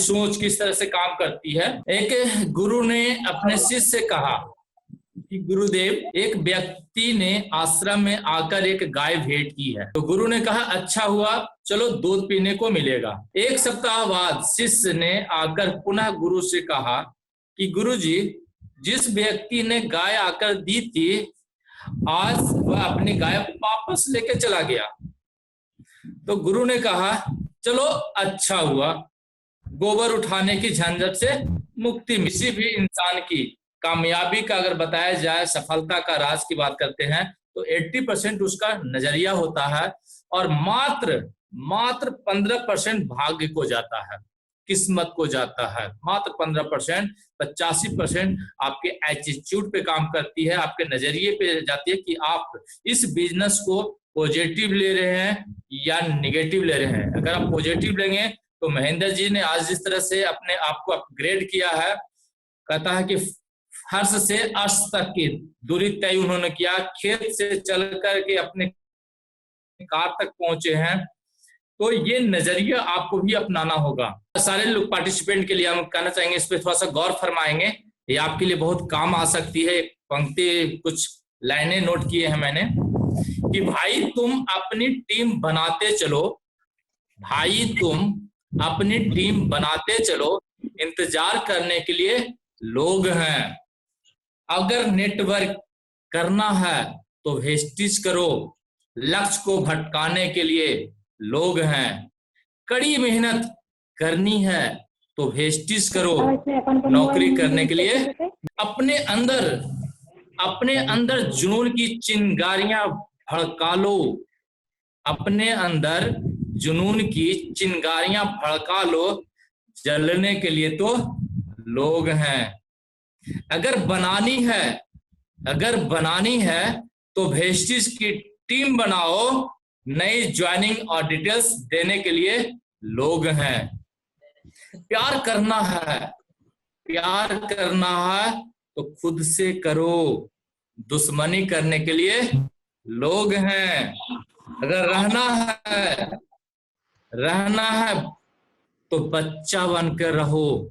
सोच किस तरह से काम करती है। एक गुरु ने अपने शिष्य से कहा कि गुरुदेव, एक व्यक्ति ने आश्रम में आकर एक गाय भेंट की है। तो गुरु ने कहा अच्छा हुआ, चलो दूध पीने को मिलेगा। एक सप्ताह बाद शिष्य ने आकर पुनः गुरु से कहा कि गुरुजी, जिस व्यक्ति ने गाय आकर दी थी, आज वह अपनी गाय वापस लेके चला गया। तो गुरु ने कहा चलो अच्छा हुआ, गोबर उठाने की झंझट से मुक्ति। किसी भी इंसान की कामयाबी का अगर बताया जाए, सफलता का राज की बात करते हैं तो 80% उसका नजरिया होता है और मात्र 15% भाग्य को जाता है, किस्मत को जाता है। मात्र 15%, 85% आपके एटीट्यूड पे काम करती है, आपके नजरिए पे जाती है कि आप इस बिजनेस को पॉजिटिव ले रहे हैं या निगेटिव ले रहे हैं। अगर आप पॉजिटिव लेंगे तो महेंद्र जी ने आज जिस तरह से अपने आप को अपग्रेड किया है, कहता है कि फर्श से अर्श तक की दूरी तय उन्होंने किया, खेत से चल करके अपने कार तक पहुंचे हैं। तो ये नजरिया आपको भी अपनाना होगा। सारे लोग पार्टिसिपेंट के लिए हम कहना चाहेंगे, इस पे थोड़ा सा गौर फरमाएंगे, ये आपके लिए बहुत काम आ सकती है। पंक्ति कुछ लाइनें नोट किए हैं मैंने कि भाई तुम अपनी टीम बनाते चलो, भाई तुम अपनी टीम बनाते चलो, इंतजार करने के लिए लोग हैं। अगर नेटवर्क करना है तो वेस्टिज करो, लक्ष्य को भटकाने के लिए लोग हैं। कड़ी मेहनत करनी है तो वेस्टिज करो, नौकरी करने के लिए अपने अंदर जुनून की चिंगारियां भड़का लो, अपने अंदर जुनून की चिंगारियां भड़का लो, जलने के लिए तो लोग हैं। अगर बनानी है तो वेस्टिज की टीम बनाओ, नई ज्वाइनिंग और डिटेल्स देने के लिए लोग हैं। प्यार करना है तो खुद से करो, दुश्मनी करने के लिए लोग हैं। अगर रहना है तो बच्चा बनकर रहो,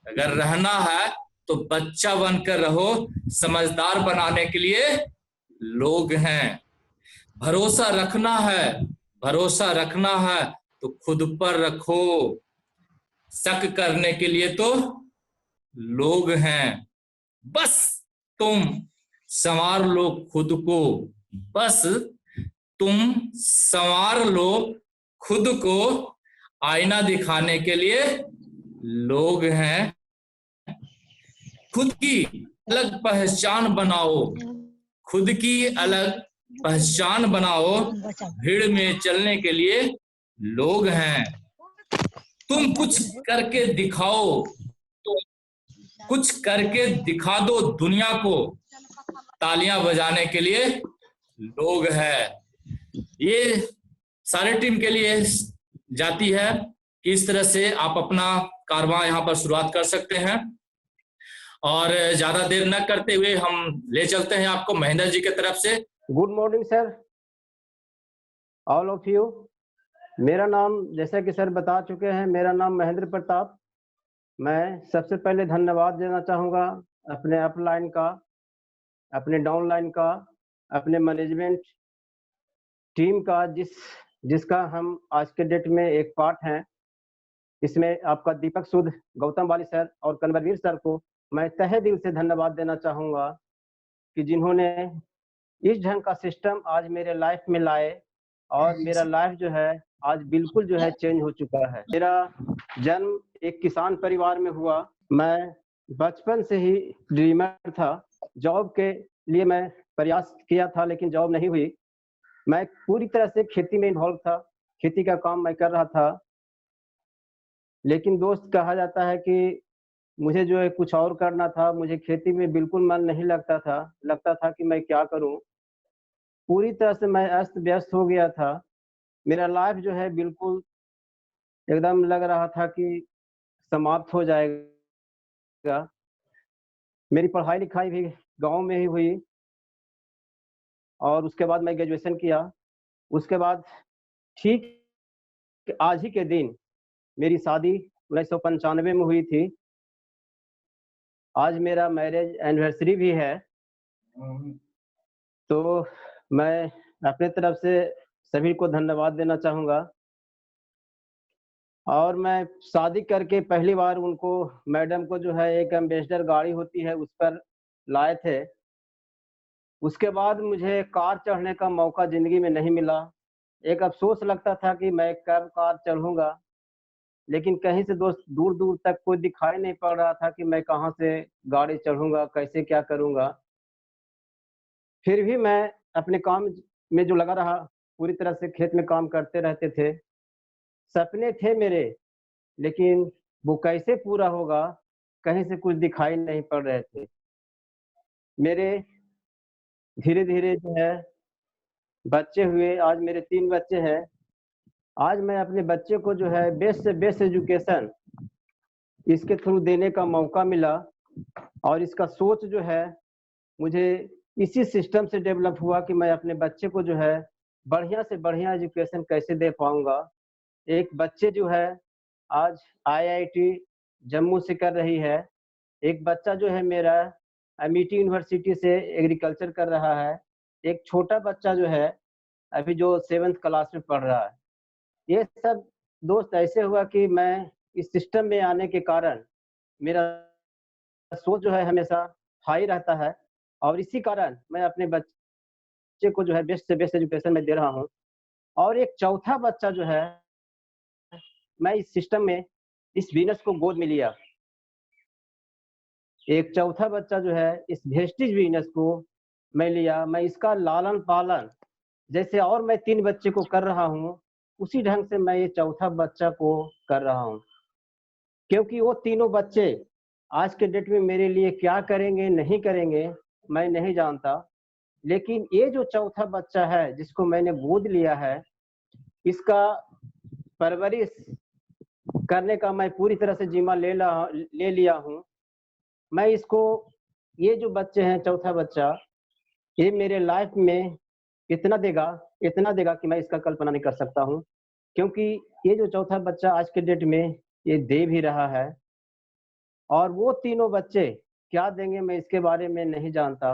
अगर रहना है तो बच्चा बनकर रहो, समझदार बनाने के लिए लोग हैं। भरोसा रखना है तो खुद पर रखो, शक करने के लिए तो लोग हैं। बस तुम संवार लो खुद को, बस तुम संवार लो खुद को, आईना दिखाने के लिए लोग हैं। खुद की अलग पहचान बनाओ, भीड़ में चलने के लिए लोग हैं। तुम कुछ करके दिखा दो दुनिया को, तालियां बजाने के लिए लोग हैं। ये सारे टीम के लिए जाती है कि इस तरह से आप अपना कारवां यहाँ पर शुरुआत कर सकते हैं। और ज्यादा देर न करते हुए हम ले चलते हैं आपको महेंद्र जी की तरफ से। Good morning sir, all of you. मेरा नाम, जैसा कि सर बता चुके हैं, मेरा नाम महेंद्र प्रताप। मैं सबसे पहले धन्यवाद देना चाहूँगा अपने अपलाइन का, अपने डाउनलाइन का, अपने मैनेजमेंट टीम का, जिसका हम आज के डेट में एक पार्ट हैं। इसमें आपका दीपक सूद, गौतम वाली सर और कन्वरवीर सर को मैं तहे दिल से धन्यवाद देना चाहूँगा कि जिन्होंने इस ढंग का सिस्टम आज मेरे लाइफ में लाए और मेरा लाइफ जो है आज बिल्कुल जो है चेंज हो चुका है। मेरा जन्म एक किसान परिवार में हुआ। मैं बचपन से ही ड्रीमर था। जॉब के लिए मैं प्रयास किया था लेकिन जॉब नहीं हुई। मैं पूरी तरह से खेती में इन्वॉल्व था, खेती का काम मैं कर रहा था। लेकिन दोस्त, कहा जाता है कि मुझे जो है कुछ और करना था। मुझे खेती में बिल्कुल मन नहीं लगता था कि मैं क्या करूं। पूरी तरह से मैं अस्त व्यस्त हो गया था। मेरा लाइफ जो है बिल्कुल एकदम लग रहा था कि समाप्त हो जाएगा। मेरी पढ़ाई लिखाई भी गांव में ही हुई और उसके बाद मैं ग्रेजुएशन किया। उसके बाद ठीक आज ही के दिन मेरी शादी 1995 में हुई थी। आज मेरा मैरिज एनिवर्सरी भी है। तो मैं अपने तरफ से सभी को धन्यवाद देना चाहूँगा। और मैं शादी करके पहली बार उनको, मैडम को जो है एक एम्बेसडर गाड़ी होती है उस पर लाए थे। उसके बाद मुझे कार चढ़ने का मौका ज़िंदगी में नहीं मिला। एक अफ़सोस लगता था कि मैं कब कार चढ़ूँगा, लेकिन कहीं से दोस्त दूर-दूर तक कोई दिखाई नहीं पड़ रहा था कि मैं कहाँ से गाड़ी चढ़ूँगा, कैसे क्या करूँगा। फिर भी मैं अपने काम में जो लगा रहा, पूरी तरह से खेत में काम करते रहते थे। सपने थे मेरे, लेकिन वो कैसे पूरा होगा, कहीं से कुछ दिखाई नहीं पड़ रहे थे। मेरे धीरे-धीरे जो है बच्चे हुए, आज मेरे 3 बच्चे हैं। आज मैं अपने बच्चे को जो है बेस्ट से बेस्ट एजुकेशन इसके थ्रू देने का मौका मिला, और इसका सोच जो है मुझे इसी सिस्टम से डेवलप हुआ कि मैं अपने बच्चे को जो है बढ़िया से बढ़िया एजुकेशन कैसे दे पाऊँगा। एक बच्चे जो है आज आईआईटी जम्मू से कर रही है। एक बच्चा जो है मेरा एमिटी यूनिवर्सिटी से एग्रीकल्चर कर रहा है। एक छोटा बच्चा जो है अभी जो 7th क्लास में पढ़ रहा है। ये सब दोस्त ऐसे हुआ कि मैं इस सिस्टम में आने के कारण मेरा सोच जो है हमेशा हाई रहता है, और इसी कारण मैं अपने बच्चे को जो है बेस्ट से बेस्ट एजुकेशन मैं दे रहा हूँ। और एक चौथा बच्चा जो है, मैं इस सिस्टम में इस वीनस को गोद में लिया। एक चौथा बच्चा जो है इस वेस्टिज वीनस को मैं लिया। मैं इसका लालन-पालन जैसे और मैं 3 बच्चे को कर रहा हूँ, उसी ढंग से मैं ये चौथा बच्चा को कर रहा हूँ। क्योंकि वो तीनों बच्चे आज के डेट में मेरे लिए क्या करेंगे, नहीं करेंगे, मैं नहीं जानता। लेकिन ये जो चौथा बच्चा है, जिसको मैंने गोद लिया है, इसका परवरिश करने का मैं पूरी तरह से ज़िम्मा ले लिया हूँ। मैं इसको, ये जो बच्चे हैं, चौथा बच्चा, ये मेरे लाइफ में इतना देगा कि मैं इसका कल्पना नहीं कर सकता हूँ। क्योंकि ये जो चौथा बच्चा आज के डेट में ये दे भी रहा है, और वो तीनों बच्चे क्या देंगे मैं इसके बारे में नहीं जानता।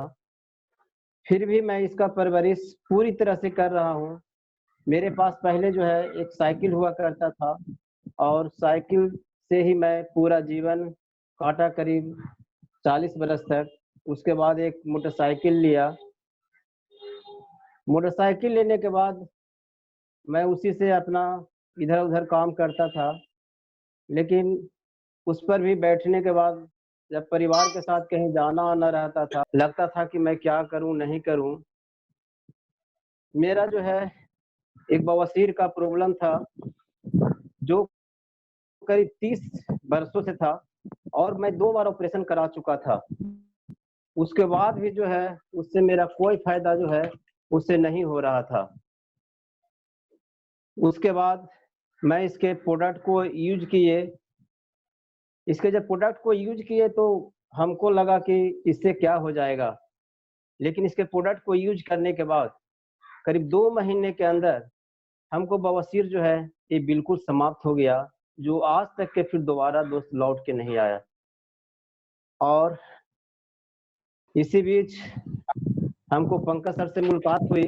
फिर भी मैं इसका परवरिश पूरी तरह से कर रहा हूँ। मेरे पास पहले जो है एक साइकिल हुआ करता था, और साइकिल से ही मैं पूरा जीवन काटा करीब 40 बरस तक। उसके बाद एक मोटरसाइकिल लिया। मोटरसाइकिल लेने के बाद मैं उसी से अपना इधर-उधर काम करता था। लेकिन उस पर भी बैठने के बाद जब परिवार के साथ कहीं जाना-आना रहता था, लगता था कि मैं क्या करूँ, नहीं करूँ। मेरा जो है एक बवासीर का प्रॉब्लम था, जो करीब 30 बरसों से था, और मैं 2 बार ऑपरेशन करा चुका था। उसके बाद भी जो है उससे मेरा कोई फ़ायदा जो है उससे नहीं हो रहा था। उसके बाद मैं इसके प्रोडक्ट को यूज़ किए। इसके जब प्रोडक्ट को यूज़ किए तो हमको लगा कि इससे क्या हो जाएगा। लेकिन इसके प्रोडक्ट को यूज़ करने के बाद करीब 2 महीने के अंदर हमको बवासीर जो है ये बिल्कुल समाप्त हो गया, जो आज तक के फिर दोबारा दोस्त लौट के नहीं आया। और इसी बीच हमको पंकज सर से मुलाकात हुई।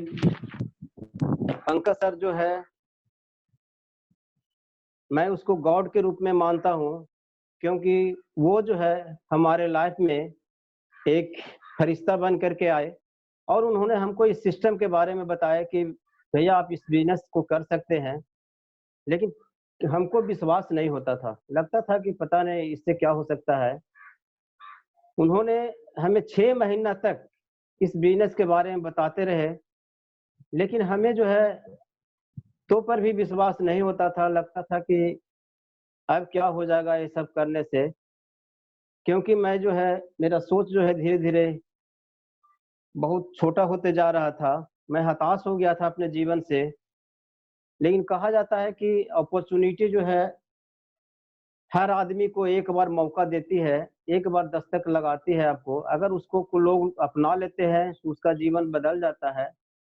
पंकज सर जो है, मैं उसको गॉड के रूप में मानता हूँ, क्योंकि वो जो है हमारे लाइफ में एक फरिश्ता बन कर के आए, और उन्होंने हमको इस सिस्टम के बारे में बताया कि भैया आप इस बिज़नेस को कर सकते हैं। लेकिन हमको विश्वास नहीं होता था, लगता था कि पता नहीं इससे क्या हो सकता है। उन्होंने हमें 6 महीना तक इस बिज़नेस के बारे में बताते रहे, लेकिन हमें जो है तो पर भी विश्वास नहीं होता था। लगता था कि अब क्या हो जाएगा ये सब करने से, क्योंकि मैं जो है मेरा सोच जो है धीरे-धीरे बहुत छोटा होते जा रहा था। मैं हताश हो गया था अपने जीवन से। लेकिन कहा जाता है कि अपॉर्च्युनिटी जो है हर आदमी को एक बार मौका देती है, एक बार दस्तक लगाती है आपको। अगर उसको लोग अपना लेते हैं तो उसका जीवन बदल जाता है,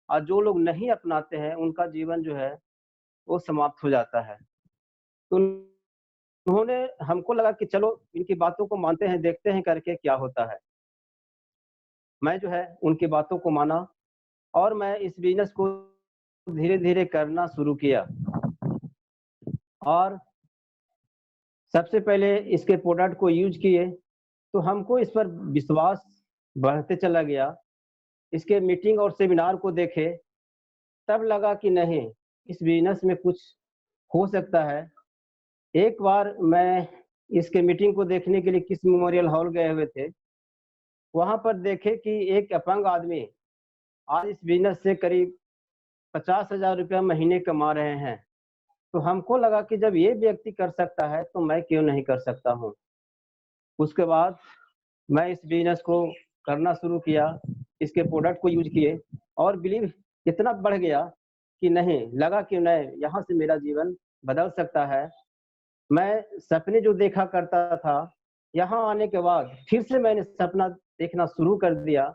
और जो लोग नहीं अपनाते हैं उनका जीवन जो है वो समाप्त हो जाता है। तो उन्होंने हमको लगा कि चलो इनकी बातों को मानते हैं, देखते हैं करके क्या होता है। मैं जो है उनकी बातों को माना और मैं इस बिज़नेस को धीरे-धीरे करना शुरू किया और सबसे पहले इसके प्रोडक्ट को यूज़ किए, तो हमको इस पर विश्वास बढ़ते चला गया। इसके मीटिंग और सेमिनार को देखे, तब लगा कि नहीं, इस बिज़नेस में कुछ हो सकता है। एक बार मैं इसके मीटिंग को देखने के लिए किस मेमोरियल हॉल गए हुए थे, वहाँ पर देखे कि एक अपंग आदमी आज इस बिज़नेस से करीब 50,000 रुपया महीने कमा रहे हैं। तो हमको लगा कि जब ये व्यक्ति कर सकता है, तो मैं क्यों नहीं कर सकता हूँ। उसके बाद मैं इस बिज़नेस को करना शुरू किया, इसके प्रोडक्ट को यूज़ किए और बिलीव इतना बढ़ गया कि नहीं, लगा कि नहीं, यहाँ से मेरा जीवन बदल सकता है। मैं सपने जो देखा करता था, यहाँ आने के बाद फिर से मैंने सपना देखना शुरू कर दिया।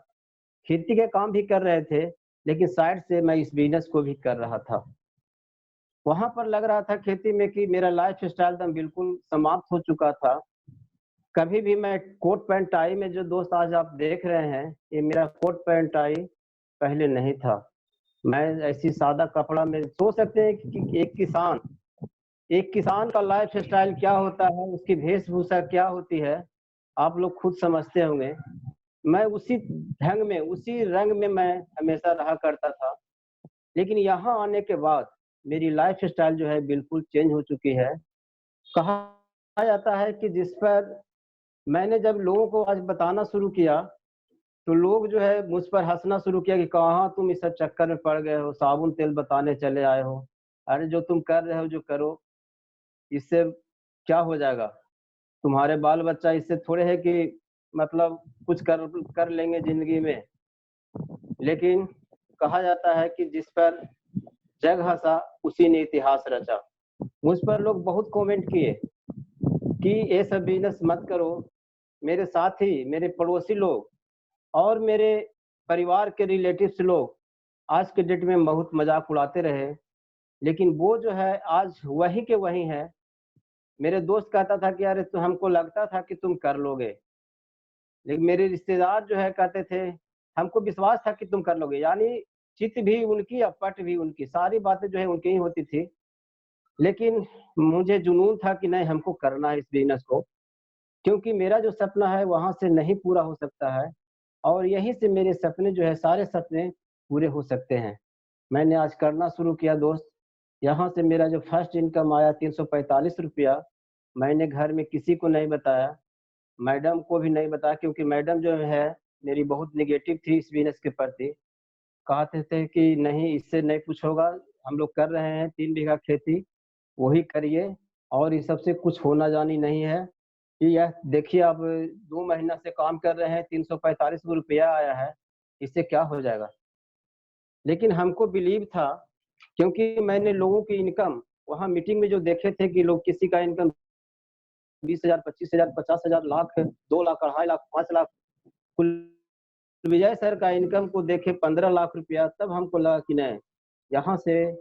खेती के काम भी कर रहे थे, लेकिन साइड से मैं इस बिज़नेस को भी कर रहा था। वहाँ पर लग रहा था खेती में कि मेरा लाइफ़स्टाइल एकदम बिल्कुल समाप्त हो चुका था। कभी भी मैं कोट पैंट टाई में जो दोस्त आज आप देख रहे हैं, ये मेरा कोट पैंट टाई पहले नहीं था। मैं ऐसी सादा कपड़ा में सोच सकते हैं कि एक किसान का लाइफ़स्टाइल क्या होता है, उसकी वेशभूषा क्या होती है, आप लोग खुद समझते होंगे। मैं उसी ढंग में, उसी रंग में मैं हमेशा रहा करता था। लेकिन यहाँ आने के बाद मेरी लाइफ़स्टाइल जो है बिल्कुल चेंज हो चुकी है। कहा जाता है कि जिस पर मैंने जब लोगों को आज बताना शुरू किया, तो लोग जो है मुझ पर हँसना शुरू किया कि कहाँ तुम इस सब चक्कर में पड़ गए हो, साबुन तेल बताने चले आए हो। अरे जो तुम कर रहे हो जो करो, इससे क्या हो जाएगा? तुम्हारे बाल-बच्चा इससे थोड़े है कि मतलब कुछ कर कर लेंगे ज़िंदगी में। लेकिन कहा जाता है कि जिस पर जग हँसा, उसी ने इतिहास रचा। मुझ पर लोग बहुत कमेंट किए कि ये सब बिज़नेस मत करो। मेरे साथी, मेरे पड़ोसी लोग और मेरे परिवार के रिलेटिव्स लोग आज के डेट में बहुत मज़ाक उड़ाते रहे, लेकिन वो जो है आज वही के वही हैं। मेरे दोस्त कहता था कि अरे तो हमको लगता था कि तुम कर लोगे। लेकिन मेरे रिश्तेदार जो है कहते थे, हमको विश्वास था कि तुम कर लोगे। यानी चित भी उनकी और पट भी उनकी, सारी बातें जो है उनकी ही होती थी। लेकिन मुझे जुनून था कि नहीं, हमको करना है इस बिज़नेस को, क्योंकि मेरा जो सपना है वहाँ से नहीं पूरा हो सकता है और यहीं से मेरे सपने जो है, सारे सपने पूरे हो सकते हैं। मैंने आज करना शुरू किया दोस्त, यहाँ से मेरा जो फर्स्ट इनकम आया 345 रुपया, मैंने घर में किसी को नहीं बताया, मैडम को भी नहीं बताया, क्योंकि मैडम जो है मेरी बहुत नेगेटिव थी इस बिज़नेस के प्रति। कहते थे कि नहीं, इससे नहीं कुछ होगा, हम लोग कर रहे हैं 3 बीघा खेती, वही करिए और इस सब से कुछ होना जानी नहीं है। कि यह देखिए, अब 2 महीना से काम कर रहे हैं, 345 रुपया आया है, इससे क्या हो जाएगा? लेकिन हमको बिलीव था, क्योंकि मैंने लोगों की इनकम वहाँ मीटिंग में जो देखे थे कि लोग किसी का इनकम 20,000, 25,000, 50,000, लाख, 2 लाख, 2.5 लाख, 5 लाख, कुल विजय सर का इनकम को देखे 15 लाख रुपया, तब हमको लगा कि नहीं, यहाँ से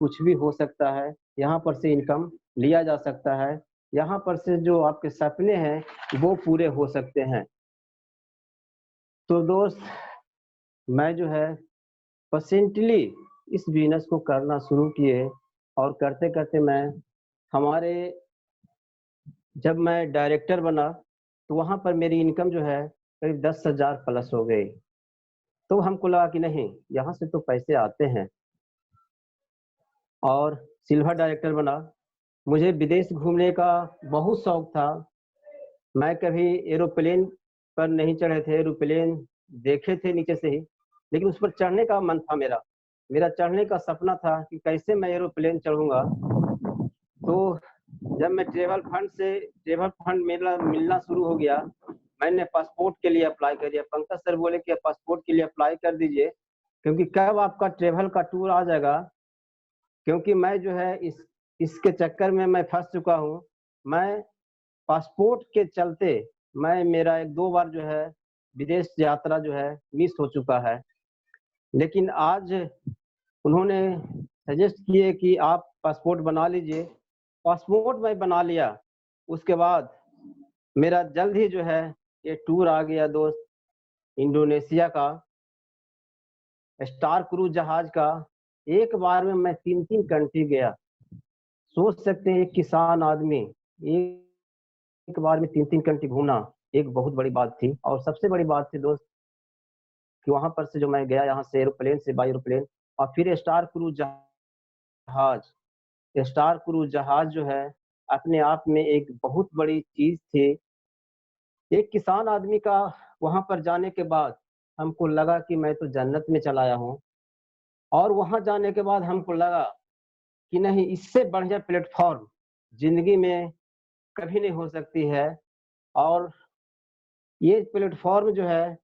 कुछ भी हो सकता है, यहाँ पर से इनकम लिया जा सकता है, यहाँ पर से जो आपके सपने हैं वो पूरे हो सकते हैं। तो दोस्त, मैं जो है पेशेंटली इस बिज़नेस को करना शुरू किए और करते-करते मैं हमारे जब मैं डायरेक्टर बना, तो वहाँ पर मेरी इनकम जो है करीब 10,000 प्लस हो गई। तो हमको लगा कि नहीं, यहाँ से तो पैसे आते हैं और सिल्वर डायरेक्टर बना। मुझे विदेश घूमने का बहुत शौक था। मैं कभी एरोप्लेन पर नहीं चढ़े थे, एरोप्लेन देखे थे नीचे से ही, लेकिन उस पर चढ़ने का मन था मेरा। मेरा चढ़ने का सपना था कि कैसे मैं एरोप्लेन चढ़ूँगा। तो जब मैं ट्रैवल फंड मेरा मिलना शुरू हो गया, मैंने पासपोर्ट के लिए अप्लाई कर दिया। पंकज सर बोले कि पासपोर्ट के लिए अप्लाई कर दीजिए, क्योंकि कब आपका ट्रैवल का टूर आ जाएगा, क्योंकि मैं जो है इसके चक्कर में मैं फँस चुका हूँ। मैं पासपोर्ट के चलते मेरा 1-2 बार जो है विदेश यात्रा जो है मिस हो चुका है। लेकिन आज उन्होंने सजेस्ट किए कि आप पासपोर्ट बना लीजिए। पासपोर्ट मैं बना लिया। उसके बाद मेरा जल्द ही जो है ये टूर आ गया दोस्त, इंडोनेशिया का, स्टार क्रूज जहाज का। एक बार में मैं 3-3 कंट्री गया। सोच सकते हैं एक किसान आदमी एक बार में 3-3 कंट्री घूमना एक बहुत बड़ी बात थी। और सबसे बड़ी बात थी दोस्त कि वहां पर से जो मैं गया, यहाँ से एरोप्लेन से, बाई एरोप्लेन, और फिर स्टार क्रूज जहाज। स्टार क्रूज जहाज जो है अपने आप में एक बहुत बड़ी चीज थी। एक किसान आदमी का वहां पर जाने के बाद हमको लगा कि मैं तो जन्नत में चला आया हूँ। और वहां जाने के बाद हमको लगा कि नहीं, इससे बढ़िया प्लेटफॉर्म जिंदगी में कभी नहीं हो सकती है। और ये प्लेटफॉर्म जो है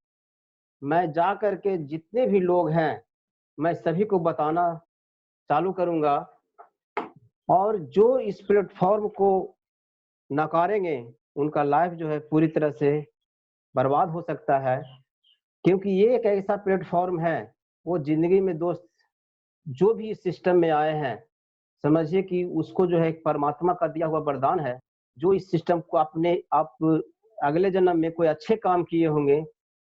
मैं जा करके जितने भी लोग हैं मैं सभी को बताना चालू करूंगा। और जो इस प्लेटफॉर्म को नकारेंगे उनका लाइफ जो है पूरी तरह से बर्बाद हो सकता है। क्योंकि ये एक ऐसा प्लेटफॉर्म है, वो जिंदगी में दोस्त जो भी इस सिस्टम में आए हैं, समझिए कि उसको जो है एक परमात्मा का दिया हुआ वरदान है। जो इस सिस्टम को अपने आप अगले जन्म में कोई अच्छे काम किए होंगे,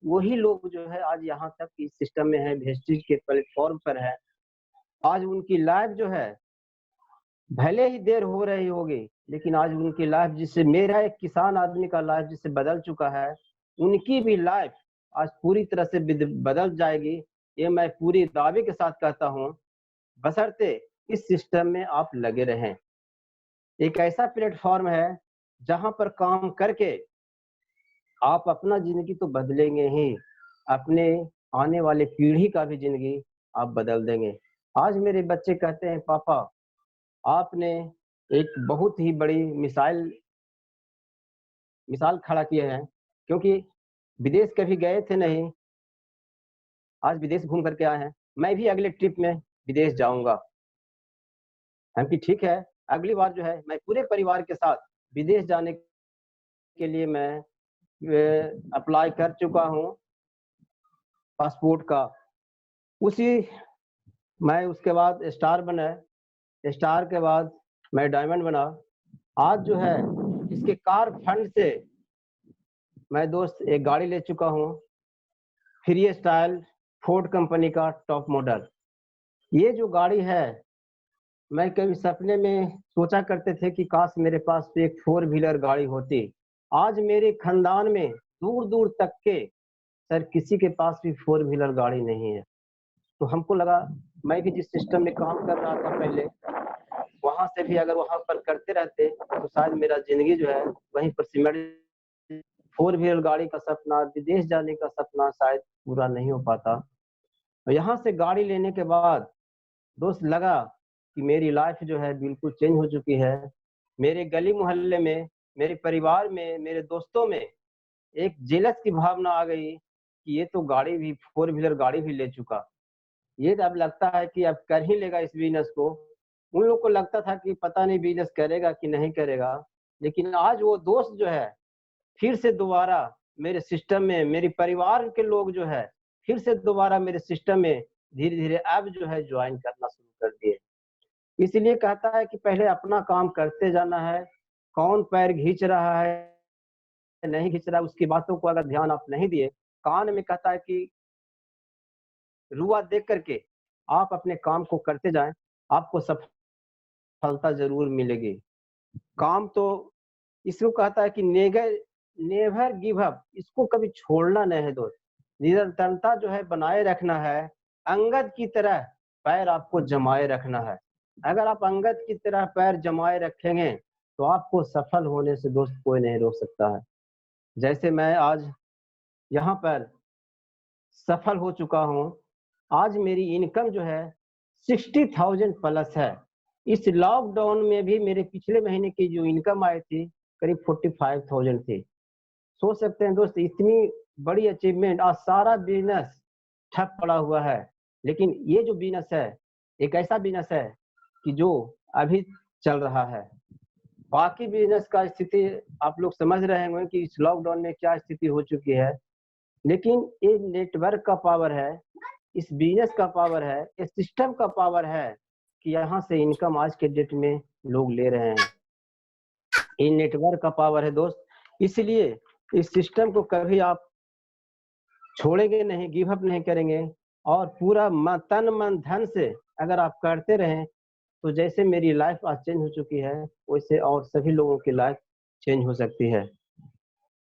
वही लोग जो है आज यहाँ तक इस सिस्टम में है, वेस्टेज के प्लेटफॉर्म पर है। आज उनकी लाइफ जो है भले ही देर हो रही होगी, लेकिन आज उनकी लाइफ, जिससे मेरा एक किसान आदमी का लाइफ जिससे बदल चुका है, उनकी भी लाइफ आज पूरी तरह से बदल जाएगी। ये मैं पूरी दावे के साथ कहता हूँ, बशर्ते इस सिस्टम में आप लगे रहें। एक ऐसा प्लेटफॉर्म है जहां पर काम करके आप अपना जिंदगी तो बदलेंगे ही, अपने आने वाले पीढ़ी का भी जिंदगी आप बदल देंगे। आज मेरे बच्चे कहते हैं, पापा आपने एक बहुत ही बड़ी मिसाल खड़ा किए हैं, क्योंकि विदेश कभी गए थे नहीं, आज विदेश घूम करके आए हैं। मैं भी अगले ट्रिप में विदेश जाऊंगा। हम कि ठीक है, अगली बार जो है मैं पूरे परिवार के साथ विदेश जाने के लिए मैं अप्लाई कर चुका हूँ पासपोर्ट का। उसी मैं उसके बाद स्टार बना, स्टार के बाद मैं डायमंड बना। आज जो है इसके कार फंड से मैं दोस्त एक गाड़ी ले चुका हूँ, फ्री स्टाइल फोर्ड कंपनी का टॉप मॉडल। ये जो गाड़ी है, मैं कभी सपने में सोचा करते थे कि काश मेरे पास एक 4 व्हीलर गाड़ी होती। आज मेरे खानदान में दूर दूर तक के सर किसी के पास भी 4 व्हीलर गाड़ी नहीं है। तो हमको लगा मैं भी जिस सिस्टम में काम कर रहा था पहले, वहां से भी अगर वहां पर करते रहते तो शायद मेरा जिंदगी जो है वहीं पर सिमट। 4 व्हीलर गाड़ी का सपना, विदेश जाने का सपना शायद पूरा नहीं हो पाता। तो यहाँ से गाड़ी लेने के बाद दोस्त लगा कि मेरी लाइफ जो है बिल्कुल चेंज हो चुकी है। मेरे गली मोहल्ले में, मेरे परिवार में, मेरे दोस्तों में एक जेलस की भावना आ गई कि ये तो गाड़ी भी, 4 व्हीलर गाड़ी भी ले चुका, ये तो अब लगता है कि अब कर ही लेगा इस बिजनेस को। उन लोग को लगता था कि पता नहीं बिजनेस करेगा कि नहीं करेगा। लेकिन आज वो दोस्त जो है फिर से दोबारा मेरे सिस्टम में, मेरे परिवार के लोग जो है फिर से दोबारा मेरे सिस्टम में धीरे धीरे अब जो है ज्वाइन करना शुरू कर दिए। इसलिए कहता है कि पहले अपना काम करते जाना है। कौन पैर खींच रहा है नहीं खींच रहा है उसकी बातों को अगर ध्यान आप नहीं दिए, कान में कहता है कि रुआ देख करके आप अपने काम को करते जाएं, आपको सफलता जरूर मिलेगी। काम तो इसको कहता है कि नेवर गिव अप, इसको कभी छोड़ना नहीं है दोस्त। निरंतरता जो है बनाए रखना है। अंगद की तरह पैर आपको जमाए रखना है। अगर आप अंगद की तरह पैर जमाए रखेंगे तो आपको सफल होने से दोस्त कोई नहीं रोक सकता है। जैसे मैं आज यहाँ पर सफल हो चुका हूँ। आज मेरी इनकम जो है 60,000 प्लस है। इस लॉकडाउन में भी मेरे पिछले महीने की जो इनकम आई थी करीब 45,000 थी। सोच सकते हैं दोस्त, इतनी बड़ी अचीवमेंट। आज सारा बिजनेस ठप पड़ा हुआ है, लेकिन ये जो बिजनेस है एक ऐसा बिजनेस है कि जो अभी चल रहा है। बाकी बिजनेस का स्थिति आप लोग समझ रहे होंगे कि इस लॉकडाउन में क्या स्थिति हो चुकी है। लेकिन ये नेटवर्क का पावर है, इस बिजनेस का पावर है, इस सिस्टम का पावर है कि यहाँ से इनकम आज के डेट में लोग ले रहे हैं। ये नेटवर्क का पावर है दोस्त। इसलिए इस सिस्टम को कभी आप छोड़ेंगे नहीं, गिव अप नहीं करेंगे, और पूरा तन मन धन से अगर आप करते रहें तो जैसे मेरी लाइफ आज चेंज हो चुकी है वैसे और सभी लोगों की लाइफ चेंज हो सकती है।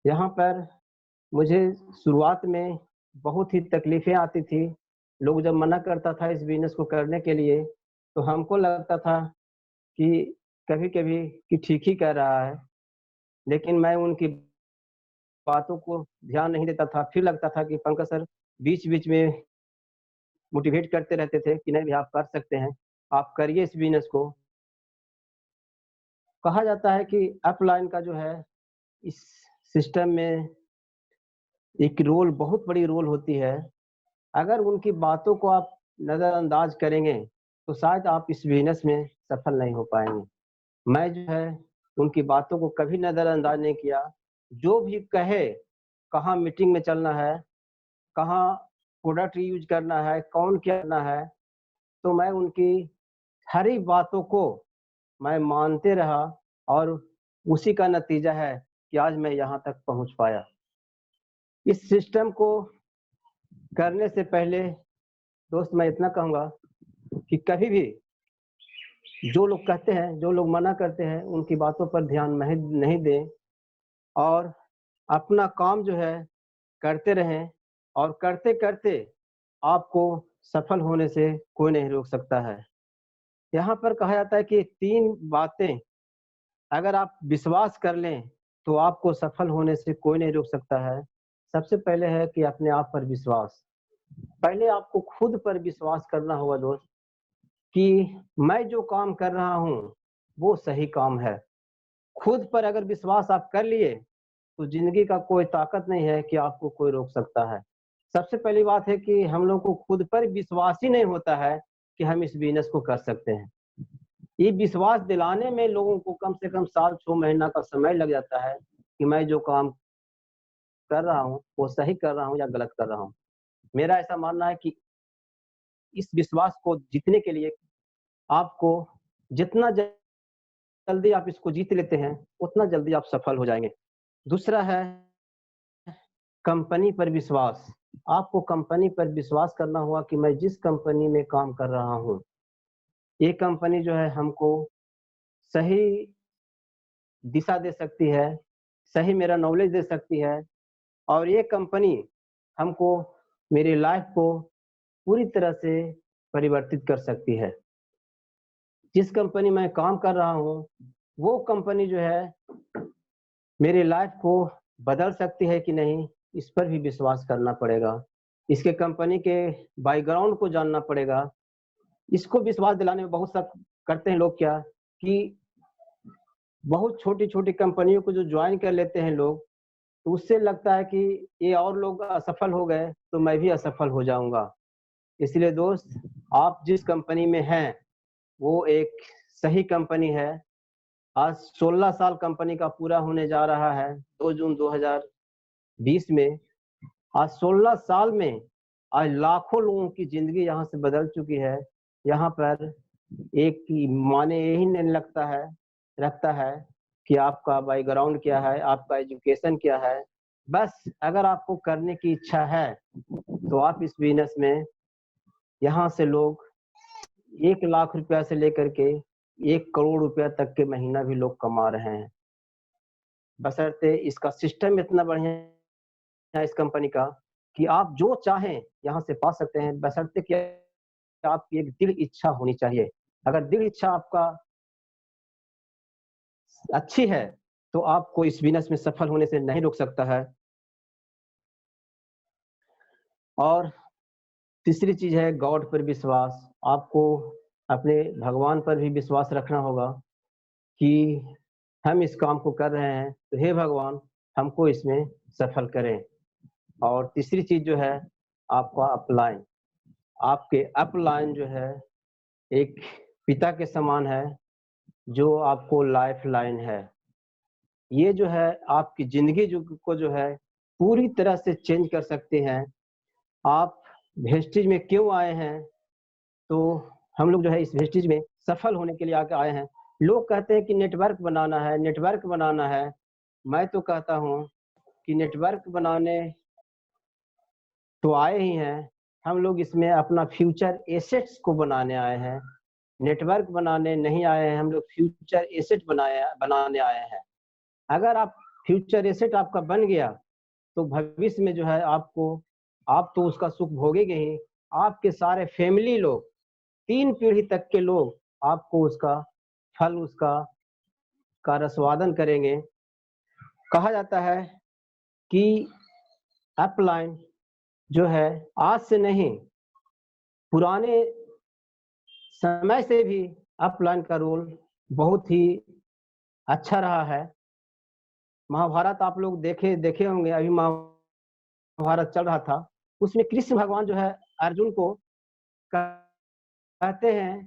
यहाँ पर मुझे शुरुआत में बहुत ही तकलीफें आती थी। लोग जब मना करता था इस बिजनेस को करने के लिए तो हमको लगता था कि कभी-कभी कि ठीक ही कह रहा है, लेकिन मैं उनकी बातों को ध्यान नहीं देता था। फिर लगता था कि पंकज सर बीच-बीच में मोटिवेट करते रहते थे कि नहीं भई आप कर सकते हैं, आप करिए इस बिजनेस को। कहा जाता है कि अपलाइन का जो है इस सिस्टम में एक रोल, बहुत बड़ी रोल होती है। अगर उनकी बातों को आप नज़रअंदाज करेंगे तो शायद आप इस बिजनेस में सफल नहीं हो पाएँगे। मैं जो है उनकी बातों को कभी नज़रअंदाज नहीं किया। जो भी कहे, कहाँ मीटिंग में चलना है, कहाँ प्रोडक्ट यूज़ करना है, कौन क्या करना है, तो मैं उनकी सारी बातों को मैं मानते रहा और उसी का नतीजा है कि आज मैं यहाँ तक पहुँच पाया। इस सिस्टम को करने से पहले दोस्त मैं इतना कहूँगा कि कभी भी जो लोग कहते हैं, जो लोग मना करते हैं, उनकी बातों पर ध्यान नहीं दें और अपना काम जो है करते रहें, और करते-करते आपको सफल होने से कोई नहीं रोक सकता है। यहाँ पर कहा जाता है कि 3 बातें अगर आप विश्वास कर लें, तो आपको सफल होने से कोई नहीं रोक सकता है। सबसे पहले है कि अपने आप पर विश्वास। पहले आपको खुद पर विश्वास करना होगा दोस्त कि मैं जो काम कर रहा हूँ, वो सही काम है। खुद पर अगर विश्वास आप कर लिए, तो ज़िंदगी का कोई ताकत नहीं है कि आपको कोई रोक सकता है। सबसे पहली बात है कि हम लोग को खुद पर विश्वास ही नहीं होता है कि हम इस बिज़नेस को कर सकते हैं। ये विश्वास दिलाने में लोगों को कम से कम साल 6 महीना का समय लग जाता है कि मैं जो काम कर रहा हूँ, वो सही कर रहा हूँ या गलत कर रहा हूँ। मेरा ऐसा मानना है कि इस विश्वास को जीतने के लिए आपको जितना जल्दी आप इसको जीत लेते हैं, उतना जल्दी आप सफल हो जाएँगे। दूसरा है कंपनी पर विश्वास। आपको कंपनी पर विश्वास करना होगा कि मैं जिस कंपनी में काम कर रहा हूँ, ये कंपनी जो है हमको सही दिशा दे सकती है, सही मेरा नॉलेज दे सकती है, और ये कंपनी हमको मेरी लाइफ को पूरी तरह से परिवर्तित कर सकती है। जिस कंपनी में काम कर रहा हूँ, वो कंपनी जो है मेरी लाइफ को बदल सकती है कि नहीं, इस पर भी विश्वास करना पड़ेगा। इसके कंपनी के बैकग्राउंड को जानना पड़ेगा। इसको विश्वास दिलाने में बहुत सा करते हैं लोग क्या कि बहुत छोटी-छोटी कंपनियों को जो जॉइन कर लेते हैं लोग, तो उससे लगता है कि ये और लोग असफल हो गए, तो मैं भी असफल हो जाऊँगा। इसलिए दोस्त, आप जिस कंपनी में हैं, वो एक सही कंपनी है। आज 16 साल कंपनी का पूरा होने जा रहा है, 2 जून 2020 में। आज 16 साल में आज लाखों लोगों की ज़िंदगी यहाँ से बदल चुकी है। यहाँ पर एक ही मायने यही नहीं रखता है कि आपका बैकग्राउंड क्या है, आपका एजुकेशन क्या है। बस अगर आपको करने की इच्छा है, तो आप इस बिज़नेस में यहाँ से लोग 1 लाख रुपया से लेकर के 1 करोड़ रुपया तक के महीना भी लोग कमा रहे हैं। बशर्ते इसका सिस्टम इतना बढ़िया है इस कंपनी का कि आप जो चाहें यहाँ से पा सकते हैं, बशर्ते कि आपकी एक दृढ़ इच्छा होनी चाहिए। अगर दृढ़ इच्छा आपका अच्छी है, तो आपको इस बिज़नेस में सफल होने से नहीं रोक सकता है। और तीसरी चीज़ है गॉड पर विश्वास। आपको अपने भगवान पर भी विश्वास रखना होगा कि हम इस काम को कर रहे हैं, तो हे भगवान हमको इसमें सफल करें। और तीसरी चीज़ जो है आपका अपलाइन। आपके अपलाइन जो है एक पिता के समान है, जो आपको लाइफ़लाइन है। ये जो है आपकी ज़िंदगी को जो है पूरी तरह से चेंज कर सकते हैं। आप वेस्टेज में क्यों आए हैं? तो हम लोग जो है इस वेस्टेज में सफल होने के लिए आके आए हैं। लोग कहते हैं कि नेटवर्क बनाना है, नेटवर्क बनाना है। मैं तो कहता हूँ कि नेटवर्क बनाने तो आए ही हैं, हम लोग इसमें अपना फ्यूचर एसेट्स को बनाने आए हैं। नेटवर्क बनाने नहीं आए हैं, हम लोग फ्यूचर एसेट बनाने आए हैं। अगर आप फ्यूचर एसेट आपका बन गया तो भविष्य में जो है आप तो उसका सुख भोगेंगे ही, आपके सारे फैमिली लोग, 3 पीढ़ी तक के लोग आपको उसका फल का रसवादन करेंगे। कहा जाता है कि अपलाइन जो है आज से नहीं, पुराने समय से भी अपलाइन का रोल बहुत ही अच्छा रहा है। महाभारत आप लोग देखे होंगे, अभी महाभारत चल रहा था, उसमें कृष्ण भगवान जो है अर्जुन को कहते हैं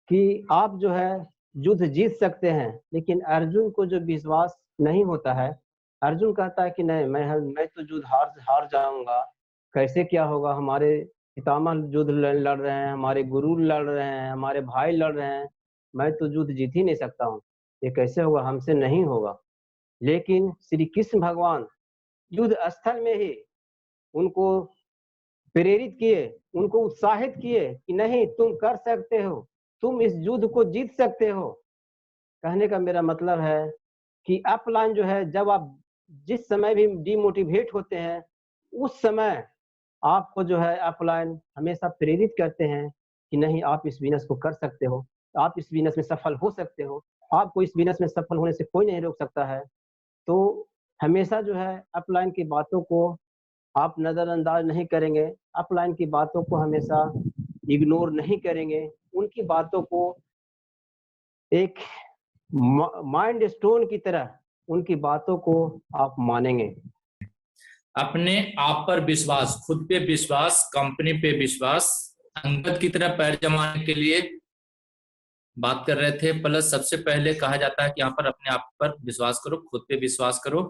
कि आप जो है युद्ध जीत सकते हैं, लेकिन अर्जुन को जो विश्वास नहीं होता है, अर्जुन कहता है कि नहीं, मैं तो युद्ध हार जाऊंगा, कैसे क्या होगा, हमारे पितामह युद्ध लड़ रहे हैं, हमारे गुरु लड़ रहे हैं, हमारे भाई लड़ रहे हैं, मैं तो युद्ध जीत ही नहीं सकता हूँ, ये कैसे होगा, हमसे नहीं होगा। लेकिन श्री कृष्ण भगवान युद्ध स्थल में ही उनको प्रेरित किए, उनको उत्साहित किए कि नहीं, तुम कर सकते हो, तुम इस युद्ध को जीत सकते हो। कहने का मेरा मतलब है कि अपलाइन जो है, जब आप जिस समय भी डिमोटिवेट होते हैं, उस समय आपको जो है अपलाइन हमेशा प्रेरित करते हैं कि नहीं, आप इस बिजनेस को कर सकते हो, आप इस बिजनेस में सफल हो सकते हो, आपको इस बिजनेस में सफल होने से कोई नहीं रोक सकता है। तो हमेशा जो है अपलाइन की बातों को आप नजरअंदाज नहीं करेंगे, अपलाइन की बातों को हमेशा इग्नोर नहीं करेंगे, उनकी बातों को एक माइंड स्टोन की तरह उनकी बातों को आप मानेंगे। अपने आप पर विश्वास, खुद पे विश्वास, कंपनी पे विश्वास, अंगद की तरह पैर जमाने के लिए बात कर रहे थे। प्लस सबसे पहले कहा जाता है कि यहाँ पर अपने आप पर विश्वास करो, खुद पे विश्वास करो,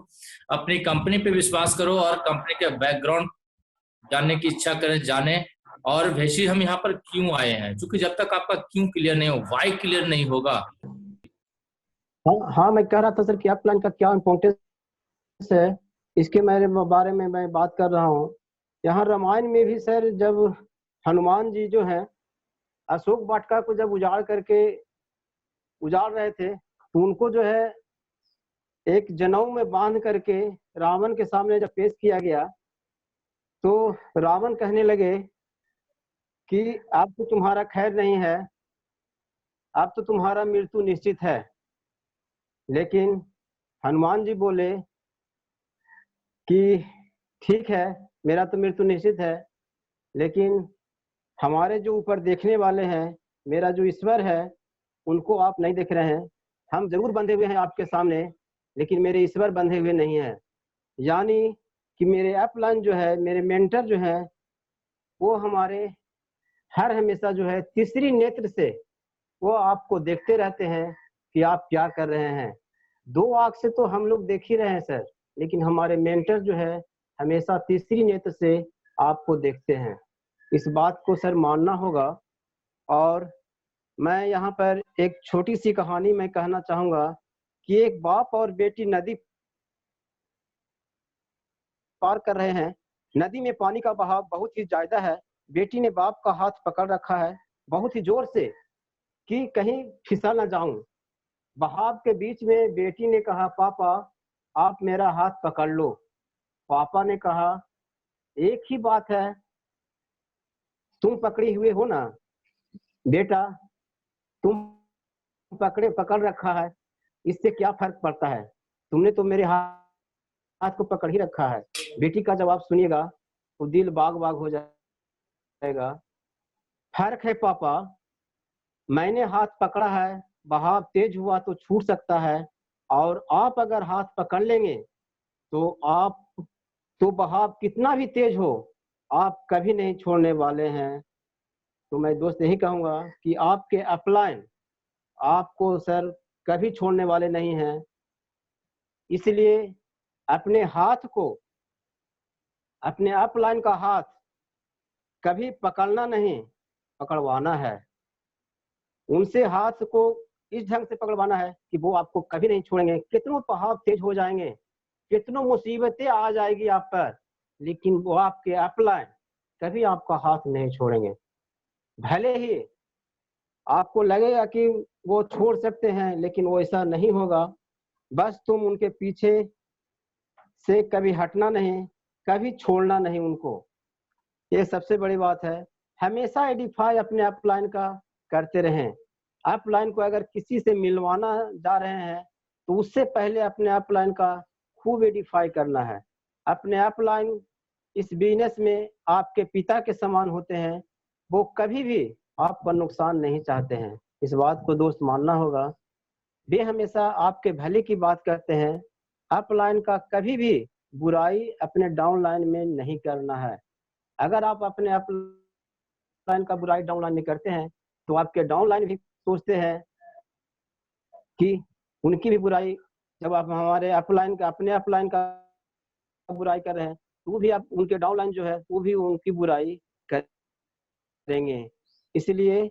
अपनी कंपनी पे विश्वास करो और कंपनी के बैकग्राउंड जानने की इच्छा करें, जाने। और वैसे हम यहाँ पर क्यों आए हैं, क्योंकि जब तक आपका क्यों क्लियर नहीं हो, वाई क्लियर नहीं होगा। हाँ, मैं कह रहा था सर कि अपलाइन का क्या इम्पोर्टेंस है, इसके मेरे बारे में मैं बात कर रहा हूँ। यहाँ रामायण में भी सर, जब हनुमान जी जो हैं अशोक वाटिका को जब उजाड़ रहे थे, तो उनको जो है एक जनेऊ में बांध करके रावण के सामने जब पेश किया गया, तो रावण कहने लगे कि अब तो तुम्हारा खैर नहीं है, अब तो तुम्हारा मृत्यु निश्चित है। लेकिन हनुमान जी बोले कि ठीक है, मेरा तो मृत्यु निश्चित है, लेकिन हमारे जो ऊपर देखने वाले हैं, मेरा जो ईश्वर है, उनको आप नहीं देख रहे हैं। हम जरूर बंधे हुए हैं आपके सामने, लेकिन मेरे ईश्वर बंधे हुए नहीं है। यानी कि मेरे अपलाइन जो है, मेरे मेंटर जो है, वो हमारे हर हमेशा जो है तीसरी नेत्र से वो आपको देखते रहते हैं कि आप क्या कर रहे हैं। 2 आंख से तो हम लोग देख ही रहे हैं सर, लेकिन हमारे मेंटर जो है हमेशा तीसरी नेत्र से आपको देखते हैं। इस बात को सर मानना होगा। और मैं यहाँ पर एक छोटी सी कहानी मैं कहना चाहूंगा कि एक बाप और बेटी नदी पार कर रहे हैं। नदी में पानी का बहाव बहुत ही ज्यादा है। बेटी ने बाप का हाथ पकड़ रखा है बहुत ही जोर से कि कहीं फिसल ना जाऊं। बहाव के बीच में बेटी ने कहा, पापा आप मेरा हाथ पकड़ लो। पापा ने कहा, एक ही बात है, तुम पकड़े हुए हो ना बेटा, तुम पकड़ रखा है, इससे क्या फर्क पड़ता है, तुमने तो मेरे हाथ को पकड़ ही रखा है। बेटी का जवाब सुनिएगा तो दिल बाग बाग हो जाएगा। फर्क है पापा, मैंने हाथ पकड़ा है, बहाव तेज हुआ तो छूट सकता है, और आप अगर हाथ पकड़ लेंगे तो बहाव कितना भी तेज हो, आप कभी नहीं छोड़ने वाले हैं। तो मैं दोस्त यही कहूंगा कि आपके अपलाइन आपको सर कभी छोड़ने वाले नहीं हैं। इसलिए अपने हाथ को, अपने अपलाइन का हाथ कभी पकड़ना नहीं, पकड़वाना है। उनसे हाथ को इस ढंग से पकड़वाना है कि वो आपको कभी नहीं छोड़ेंगे। कितनों पहाड़ तेज हो जाएंगे, कितनों मुसीबतें आ जाएगी आप पर, लेकिन वो आपके अपलाइन कभी आपका हाथ नहीं छोड़ेंगे। भले ही आपको लगेगा कि वो छोड़ सकते हैं, लेकिन वो ऐसा नहीं होगा। बस तुम उनके पीछे से कभी हटना नहीं, कभी छोड़ना नहीं उनको। ये सबसे बड़ी बात है। हमेशा एडिफाई अपने अपलाइन का करते रहें। अपलाइन को अगर किसी से मिलवाना जा रहे हैं तो उससे पहले अपने अपलाइन का खूब एडिफाई करना है। अपने अपलाइन इस बिजनेस में आपके पिता के समान होते हैं। वो कभी भी आपका नुकसान नहीं चाहते हैं। इस बात को दोस्त मानना होगा। वे हमेशा आपके भले की बात करते हैं। अपलाइन का कभी भी बुराई अपने डाउनलाइन में नहीं करना है। अगर आप अपने अपलाइन का बुराई डाउनलाइन में करते हैं तो आपके डाउनलाइन भी सोचते हैं कि उनकी भी बुराई, जब आप हमारे अपलाइन का अपने अपलाइन का बुराई कर रहे हैं तो भी आप उनके डाउनलाइन जो है वो भी उनकी बुराई करेंगे। इसलिए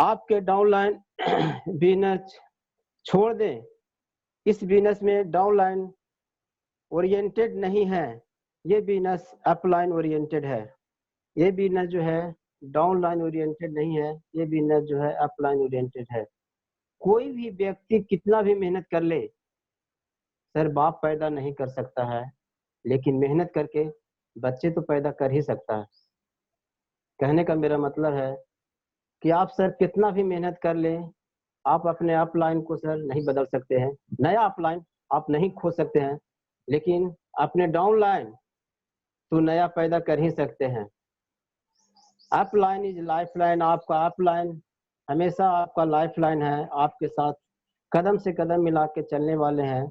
आपके डाउनलाइन बिजनेस छोड़ दें। इस बिजनेस में डाउनलाइन ओरिएंटेड नहीं है, ये बिजनेस अपलाइन ओरिएंटेड है। ये बिजनेस जो है डाउनलाइन ओरिएंटेड नहीं है, ये बिजनेस जो है अपलाइन ओरिएंटेड है। कोई भी व्यक्ति कितना भी मेहनत कर ले, सर बाप पैदा नहीं कर सकता है, लेकिन मेहनत करके बच्चे तो पैदा कर ही सकता है। कहने का मेरा मतलब है कि आप सर कितना भी मेहनत कर लें, आप अपने अपलाइन को सर नहीं बदल सकते हैं। नया अपलाइन आप नहीं खोज सकते हैं, लेकिन अपने डाउनलाइन तो नया पैदा कर ही सकते हैं। Upline is life line. आपका अपलाइन हमेशा आपका लाइफ लाइन है, आपके साथ कदम से कदम मिला के चलने वाले हैं।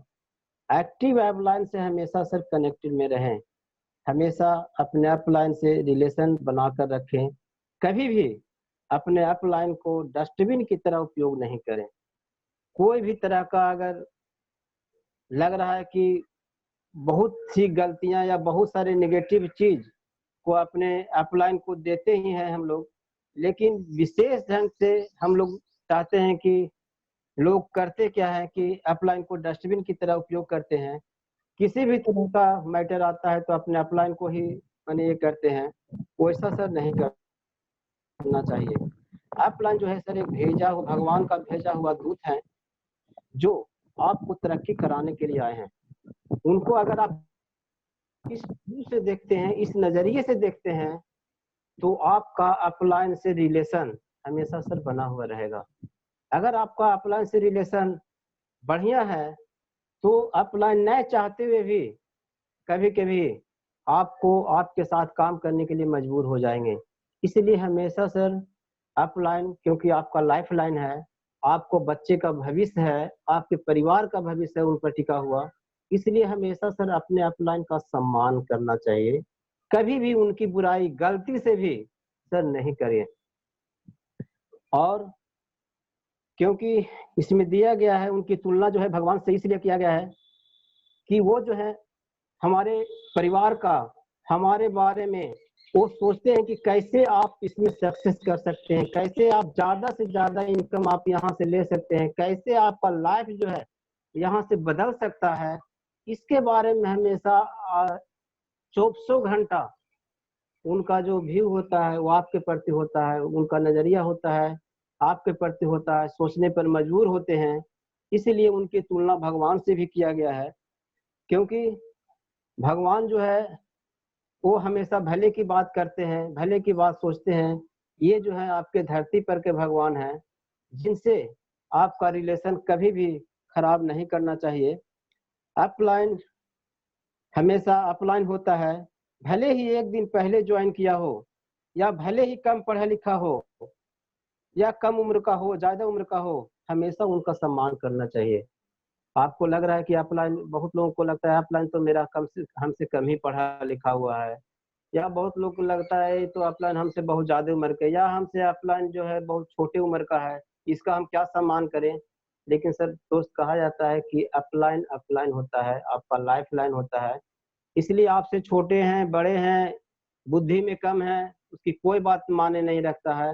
एक्टिव अपलाइन से हमेशा सर कनेक्टेड में रहें। हमेशा अपने अपलाइन से रिलेशन बनाकर रखें। कभी भी अपने अपलाइन को डस्टबिन की तरह उपयोग नहीं करें। कोई भी तरह का अगर लग रहा है कि बहुत सी गलतियां या बहुत सारे नेगेटिव चीज को अपने अपलाइन को देते ही हैं हम लोग, लेकिन विशेष ढंग से हम लोग चाहते हैं कि लोग करते क्या है कि अपलाइन को डस्टबिन की तरह उपयोग करते हैं। किसी भी तरह का मैटर आता है तो अपने अपलाइन को ही माने ये करते हैं। वैसा सर नहीं करना चाहिए। अपलाइन जो है सर एक भेजा हुआ, भगवान का भेजा हुआ दूत है, जो आपको तरक्की कराने के लिए आए हैं। उनको अगर आप इस व्यू से देखते हैं, इस नजरिए से देखते हैं, तो आपका अपलाइन से रिलेशन हमेशा सर बना हुआ रहेगा। अगर आपका अपलाइन से रिलेशन बढ़िया है तो अपलाइन न चाहते हुए भी कभी कभी आपको आपके साथ काम करने के लिए मजबूर हो जाएंगे। इसलिए हमेशा सर अपलाइन, क्योंकि आपका लाइफ लाइन है, आपको बच्चे का भविष्य है, आपके परिवार का भविष्य है उन पर टिका हुआ, इसलिए हमेशा सर अपने अपलाइन का सम्मान करना चाहिए। कभी भी उनकी बुराई गलती से भी सर नहीं करें। और क्योंकि इसमें दिया गया है, उनकी तुलना जो है भगवान से इसलिए किया गया है कि वो जो है हमारे परिवार का, हमारे बारे में वो सोचते हैं कि कैसे आप इसमें सक्सेस कर सकते हैं, कैसे आप ज्यादा से ज्यादा इनकम आप यहाँ से ले सकते हैं, कैसे आपका लाइफ जो है यहाँ से बदल सकता है। इसके बारे में हमेशा 24 घंटा उनका जो व्यू होता है वो आपके प्रति होता है, उनका नजरिया होता है आपके प्रति होता है, सोचने पर मजबूर होते हैं। इसीलिए उनकी तुलना भगवान से भी किया गया है, क्योंकि भगवान जो है वो हमेशा भले की बात करते हैं, भले की बात सोचते हैं। ये जो है आपके धरती पर के भगवान हैं, जिनसे आपका रिलेशन कभी भी खराब नहीं करना चाहिए। अपलाइन हमेशा अपलाइन होता है, भले ही एक दिन पहले ज्वाइन किया हो, या भले ही कम पढ़ा लिखा हो, या कम उम्र का हो, ज्यादा उम्र का हो, हमेशा उनका सम्मान करना चाहिए। आपको लग रहा है कि अपलाइन, बहुत लोगों को लगता है अपलाइन तो मेरा हमसे कम ही पढ़ा लिखा हुआ है, या बहुत लोग को लगता है तो अपलाइन हमसे बहुत ज्यादा उम्र के, या हमसे अपलाइन जो है बहुत छोटे उम्र का है, इसका हम क्या सम्मान करें। लेकिन सर दोस्त, कहा जाता है कि अपलाइन अपलाइन होता है, आपका लाइफ लाइन होता है। इसलिए आपसे छोटे हैं, बड़े हैं, बुद्धि में कम है, उसकी कोई बात माने नहीं रखता है।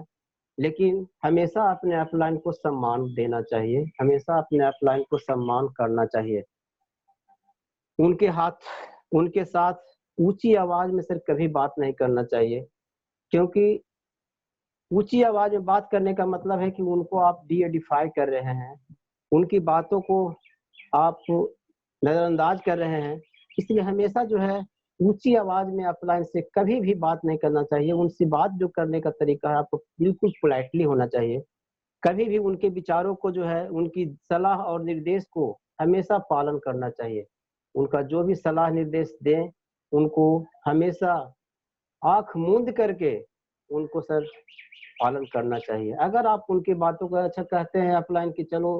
लेकिन हमेशा अपने अपलाइन को सम्मान देना चाहिए, हमेशा अपने अपलाइन को सम्मान करना चाहिए। उनके साथ ऊंची आवाज में सर कभी बात नहीं करना चाहिए, क्योंकि ऊंची आवाज में बात करने का मतलब है कि उनको आप डी-एडिफाई कर रहे हैं, उनकी बातों को आप नजरअंदाज कर रहे हैं। इसलिए हमेशा जो है ऊंची आवाज में अपलाइन से कभी भी बात नहीं करना चाहिए। उनसे बात जो करने का तरीका है आपको बिल्कुल पोलाइटली होना चाहिए। कभी भी उनके विचारों को जो है, उनकी सलाह और निर्देश को हमेशा पालन करना चाहिए। उनका जो भी सलाह निर्देश दें, उनको हमेशा आंख मूंद करके उनको सर पालन करना चाहिए। अगर आप उनकी बातों को अच्छा कहते हैं अपलाइन की चलो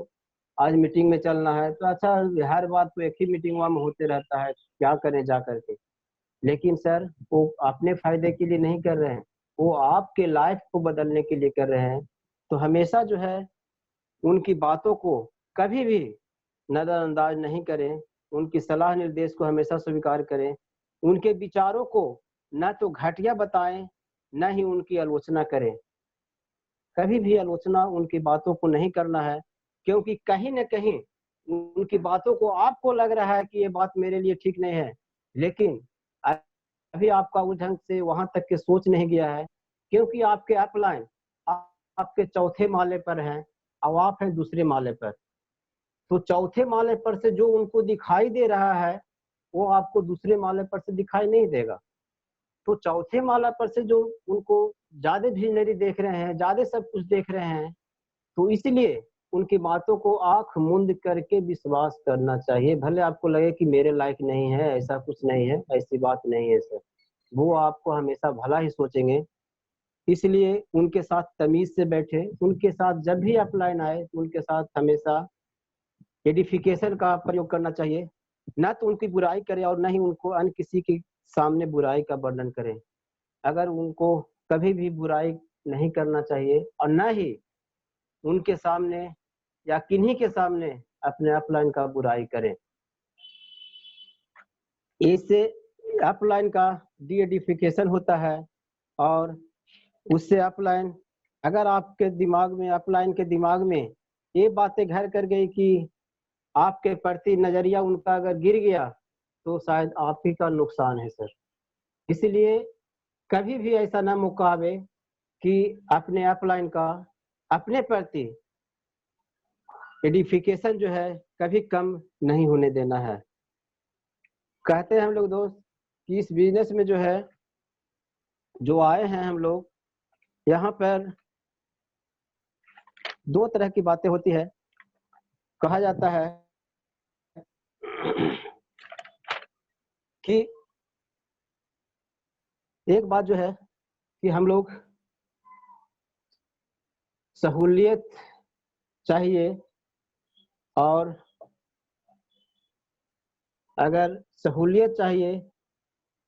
आज मीटिंग में चलना है, तो अच्छा हर बात तो एक ही मीटिंग में होते रहता है, क्या करें जा करके। लेकिन सर वो अपने फायदे के लिए नहीं कर रहे हैं, वो आपके लाइफ को बदलने के लिए कर रहे हैं। तो हमेशा जो है उनकी बातों को कभी भी नजरअंदाज नहीं करें, उनकी सलाह निर्देश को हमेशा स्वीकार करें। उनके विचारों को न तो घटिया बताएं, न ही उनकी आलोचना करें। कभी भी आलोचना उनकी बातों को नहीं करना है, क्योंकि कहीं न कहीं उनकी बातों को आपको लग रहा है कि ये बात मेरे लिए ठीक नहीं है, लेकिन अभी आपका उस ढंग से वहां तक के सोच नहीं गया है, क्योंकि आपके अपलाइन आपके चौथे माले पर हैं और आप हैं दूसरे माले पर। तो चौथे माले पर से जो उनको दिखाई दे रहा है, वो आपको दूसरे माले पर से दिखाई नहीं देगा। तो चौथे माला पर से जो उनको ज्यादा विजनरी देख रहे हैं, ज्यादा सब कुछ देख रहे हैं, तो इसलिए उनकी बातों को आंख मूंद करके विश्वास करना चाहिए। भले आपको लगे कि मेरे लायक नहीं है, ऐसा कुछ नहीं है, ऐसी बात नहीं है सर, वो आपको हमेशा भला ही सोचेंगे। इसलिए उनके साथ तमीज से बैठे, उनके साथ जब भी अपलाइन आए तो उनके साथ हमेशा एडिफिकेशन का प्रयोग करना चाहिए। न तो उनकी बुराई करें और न ही उनको अन्य किसी के सामने बुराई का वर्णन करें। अगर उनको कभी भी बुराई नहीं करना चाहिए और न ही उनके सामने या किन्हीं के सामने अपने अपलाइन का बुराई करें। इससे अपलाइन का डी-एडिफिकेशन होता है और उससे अपलाइन, अगर आपके दिमाग में, अपलाइन के दिमाग में ये बातें घर कर गई कि आपके प्रति नजरिया उनका अगर गिर गया, तो शायद आप ही का नुकसान है सर। इसलिए कभी भी ऐसा ना मौका आवे कि अपने अपलाइन का अपने प्रति एडिफिकेशन जो है कभी कम नहीं होने देना है। कहते हैं हम लोग दोस्त कि इस बिजनेस में जो है, जो आए हैं हम लोग, यहाँ पर दो तरह की बातें होती है। कहा जाता है कि एक बात जो है कि हम लोग सहूलियत चाहिए, और अगर सहूलियत चाहिए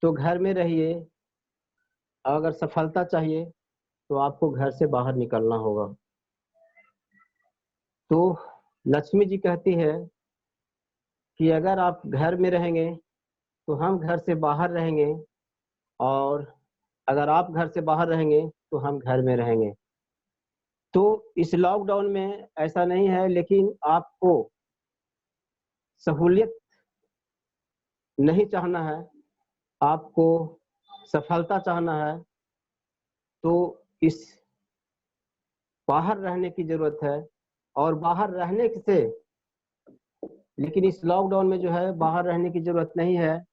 तो घर में रहिए, और अगर सफलता चाहिए तो आपको घर से बाहर निकलना होगा। तो लक्ष्मी जी कहती है कि अगर आप घर में रहेंगे तो हम घर से बाहर रहेंगे, और अगर आप घर से बाहर रहेंगे तो हम घर में रहेंगे। तो इस लॉकडाउन में ऐसा नहीं है, लेकिन आपको सहूलियत नहीं चाहना है, आपको सफलता चाहना है, तो इस बाहर रहने की जरूरत है। और बाहर रहने से, लेकिन इस लॉकडाउन में जो है बाहर रहने की जरूरत नहीं है,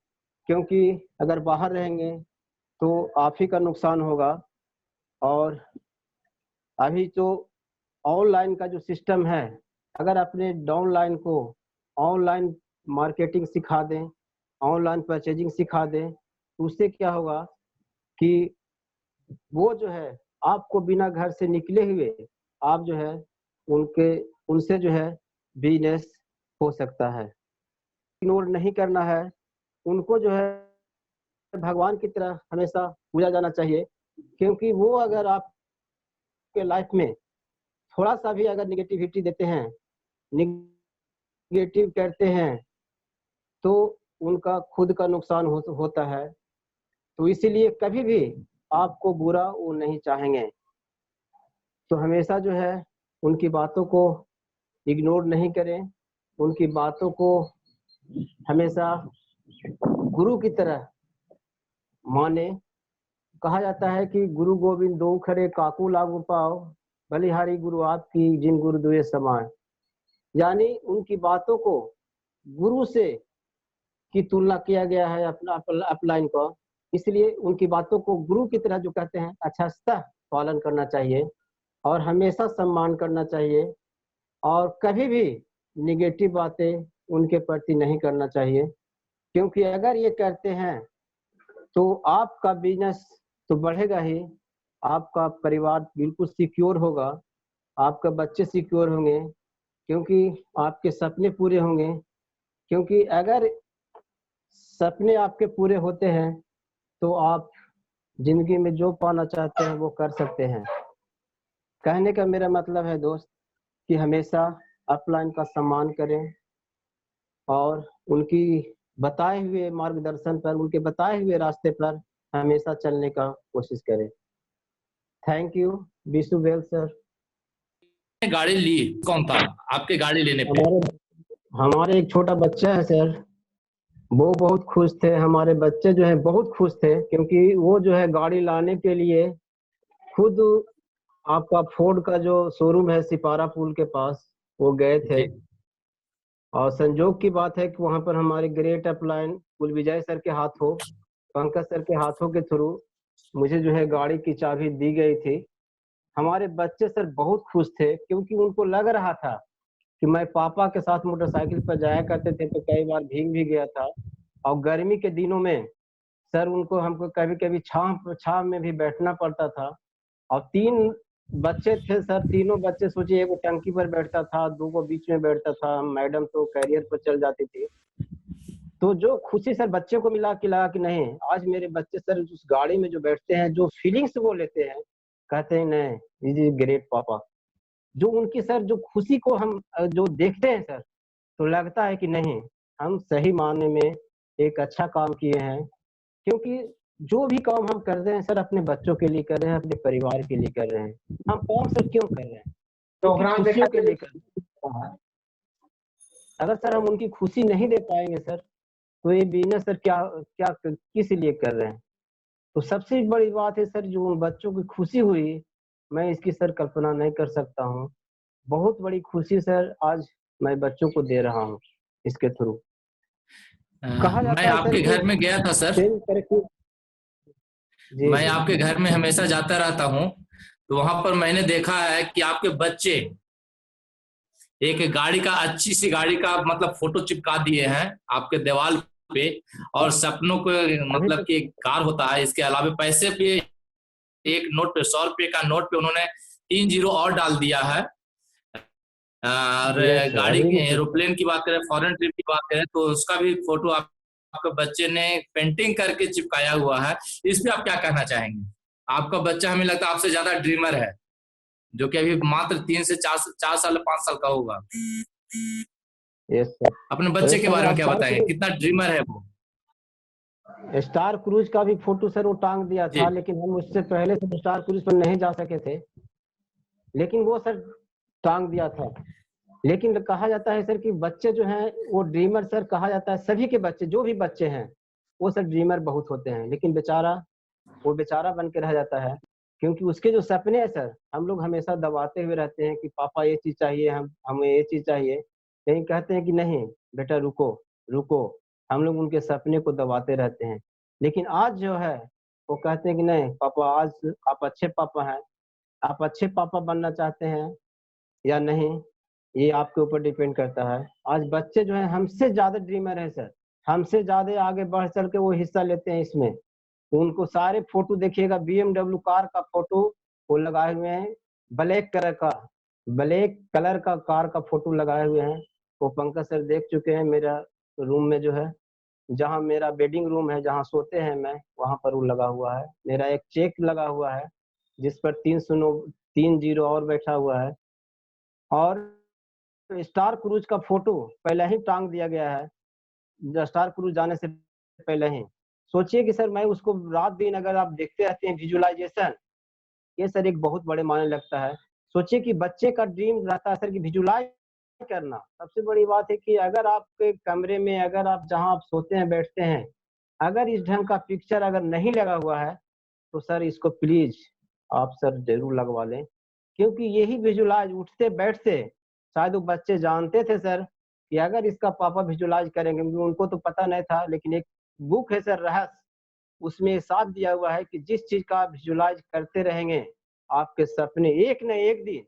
क्योंकि अगर बाहर रहेंगे तो आप ही का नुकसान होगा। और अभी जो ऑनलाइन का जो सिस्टम है, अगर अपने डाउनलाइन को ऑनलाइन मार्केटिंग सिखा दें, ऑनलाइन परचेजिंग सिखा दें, तो उससे क्या होगा कि वो जो है आपको बिना घर से निकले हुए आप जो है उनसे जो है बिजनेस हो सकता है। इग्नोर नहीं करना है, उनको जो है भगवान की तरह हमेशा पूजा जाना चाहिए, क्योंकि वो अगर आपके लाइफ में थोड़ा सा भी अगर निगेटिविटी देते हैं, निगेटिव करते हैं, तो उनका खुद का नुकसान होता है। तो इसीलिए कभी भी आपको बुरा वो नहीं चाहेंगे। तो हमेशा जो है उनकी बातों को इग्नोर नहीं करें, उनकी बातों को हमेशा गुरु की तरह माने। कहा जाता है कि गुरु गोविंद दो खरे काकू लागू पाओ, बलिहारी गुरु आपकी जिन गुरु दुए समान। यानी उनकी बातों को गुरु से की तुलना किया गया है अपना अपलाइन को, इसलिए उनकी बातों को गुरु की तरह जो कहते हैं अच्छा पालन करना चाहिए और हमेशा सम्मान करना चाहिए और कभी भी निगेटिव बातें उनके प्रति नहीं करना चाहिए, क्योंकि अगर ये करते हैं तो आपका बिजनेस तो बढ़ेगा ही, आपका परिवार बिल्कुल सिक्योर होगा, आपके बच्चे सिक्योर होंगे, क्योंकि आपके सपने पूरे होंगे। क्योंकि अगर सपने आपके पूरे होते हैं तो आप जिंदगी में जो पाना चाहते हैं वो कर सकते हैं। कहने का मेरा मतलब है दोस्त कि हमेशा अपलाइन का सम्मान करें और उनकी बताए हुए मार्गदर्शन पर, उनके बताए हुए रास्ते पर हमेशा चलने का कोशिश करें। Thank you. Wish you well sir. गाड़ी ली कौन था आपके गाड़ी लेने पे? हमारे एक छोटा बच्चा है सर, वो बहुत खुश थे। हमारे बच्चे जो है बहुत खुश थे, क्योंकि वो जो है गाड़ी लाने के लिए खुद आपका फोर्ड का जो शोरूम है सिपारा पुल के पास वो गए थे। और संजोग की बात है कि वहां पर हमारे ग्रेट अपलाइन कुलविजय सर के हाथों, पंकज सर के हाथों के थ्रू मुझे जो है गाड़ी की चाबी दी गई थी। हमारे बच्चे सर बहुत खुश थे, क्योंकि उनको लग रहा था कि मैं पापा के साथ मोटरसाइकिल पर जाया करते थे तो कई बार भीग भी गया था, और गर्मी के दिनों में सर उनको हमको कभी कभी छांव में भी बैठना पड़ता था। और 3 बच्चे थे सर, तीनों बच्चे सोचिए, एक टंकी पर बैठता था, 2 को बीच में बैठता था, मैडम तो कैरियर पर चल जाती थी। तो जो खुशी सर बच्चे को मिला कि लगा कि नहीं, आज मेरे बच्चे सर उस गाड़ी में जो बैठते हैं, जो फीलिंग्स वो लेते हैं, कहते हैं नहीं इज ग्रेट पापा। जो उनकी सर जो खुशी को हम जो देखते हैं सर, तो लगता है कि नहीं, हम सही मायने में एक अच्छा काम किए हैं। क्योंकि जो भी काम हम कर रहे हैं सर अपने बच्चों के लिए कर रहे हैं, अपने परिवार के लिए कर रहे हैं। हम काम सर क्यों कर रहे हैं? क्योंकि खुशियों के लिए कर रहे हैं। अगर सर हम उनकी खुशी नहीं दे पाएंगे सर, तो ये बिजनेस सर क्या क्या किस लिए कर रहे हैं? तो सबसे बड़ी बात है सर, जो उन बच्चों की खुशी हुई, मैं इसकी सर कल्पना नहीं कर सकता हूँ। बहुत बड़ी खुशी सर आज मैं बच्चों को दे रहा हूँ इसके थ्रू। कहा मैं जाता है सर आपके कि घर में गया था सर, सेम तरक्की। जी मैं जी। आपके घर में हमेशा जाता रहता हूँ, तो वहां पर मैंने देखा है कि आपके बच्चे एक गाड़ी का, अच्छी सी गाड़ी का मतलब फोटो चिपका दिए हैं आपके दीवार पे, और सपनों को अभी मतलब तो कि एक कार होता है, इसके अलावा पैसे पे एक नोट पे 100 रुपये का नोट पे उन्होंने 3 जीरो और डाल दिया है। और यस सर, गाड़ी अभी की भी ठीक है। एरोप्लेन की बात करें, फॉरेन ट्रिप की बात करें, तो उसका भी फोटो आपके बच्चे ने पेंटिंग करके चिपकाया हुआ है। इस पे आप क्या कहना चाहेंगे? आपका बच्चा हमें लगता है आपसे ज्यादा ड्रीमर है, जो कि अभी मात्र 3 से 4 साल 5 साल का होगा। Yes sir. अपने तो बच्चे के बारे सर में क्या बताएंगे, कितना ड्रीमर है वो? स्टार क्रूज का भी फोटो सर वो टांग दिया जी। था, लेकिन हम उससे पहले से स्टार क्रूज पर नहीं जा सके थे, लेकिन वो सर टांग दिया था। लेकिन कहा जाता है सर कि बच्चे जो हैं वो ड्रीमर सर, कहा जाता है सभी के बच्चे, जो भी बच्चे हैं वो सर ड्रीमर बहुत होते हैं, लेकिन बेचारा वो बेचारा बन के रह जाता है। क्योंकि उसके जो सपने हैं सर, हम लोग हमेशा दबाते हुए रहते हैं कि पापा ये चीज चाहिए, हमें ये चीज चाहिए, लेकिन कहते हैं कि नहीं बेटा रुको रुको, हम लोग उनके सपने को दबाते रहते हैं। लेकिन आज जो है वो कहते हैं कि नहीं पापा, आज आप अच्छे पापा हैं, आप अच्छे पापा बनना चाहते हैं या नहीं, ये आपके ऊपर डिपेंड करता है। आज बच्चे जो है हमसे ज्यादा ड्रीमर है सर, हमसे ज्यादा आगे बढ़ चल के वो हिस्सा लेते हैं इसमें। तो उनको सारे फोटो देखिएगा, BMW कार का फोटो वो लगाए हुए हैं, ब्लैक कलर का, ब्लैक कलर का कार का फोटो लगाए हुए हैं। वो पंकज सर देख चुके हैं मेरा रूम में जो है, जहाँ मेरा बेडिंग रूम है, जहाँ सोते हैं मैं, वहां पर वो लगा हुआ है। मेरा एक चेक लगा हुआ है जिस पर 3 जीरो और बैठा हुआ है। और स्टार क्रूज का फोटो पहले ही टांग दिया गया है, स्टार क्रूज जाने से पहले ही। सोचिए कि सर मैं उसको रात दिन अगर आप देखते रहते हैं विजुअलाइजेशन, ये सर एक बहुत बड़े मायने लगता है। सोचिए कि बच्चे का ड्रीम रहता है सर कि विजुलाइज करना। सबसे बड़ी बात है कि अगर आपके कमरे में, अगर आप जहाँ आप सोते हैं बैठते हैं, अगर इस ढंग का पिक्चर अगर नहीं लगा हुआ है तो सर इसको प्लीज आप सर जरूर लगवा लें, क्योंकि यही विजुलाइज उठते बैठते, शायद वो बच्चे जानते थे सर कि अगर इसका पापा विजुलाइज करेंगे, उनको तो पता नहीं था, लेकिन एक बुक है सर रहस्य, उसमें साथ दिया हुआ है कि जिस चीज का आप विजुलाइज करते रहेंगे आपके सपने एक न एक दिन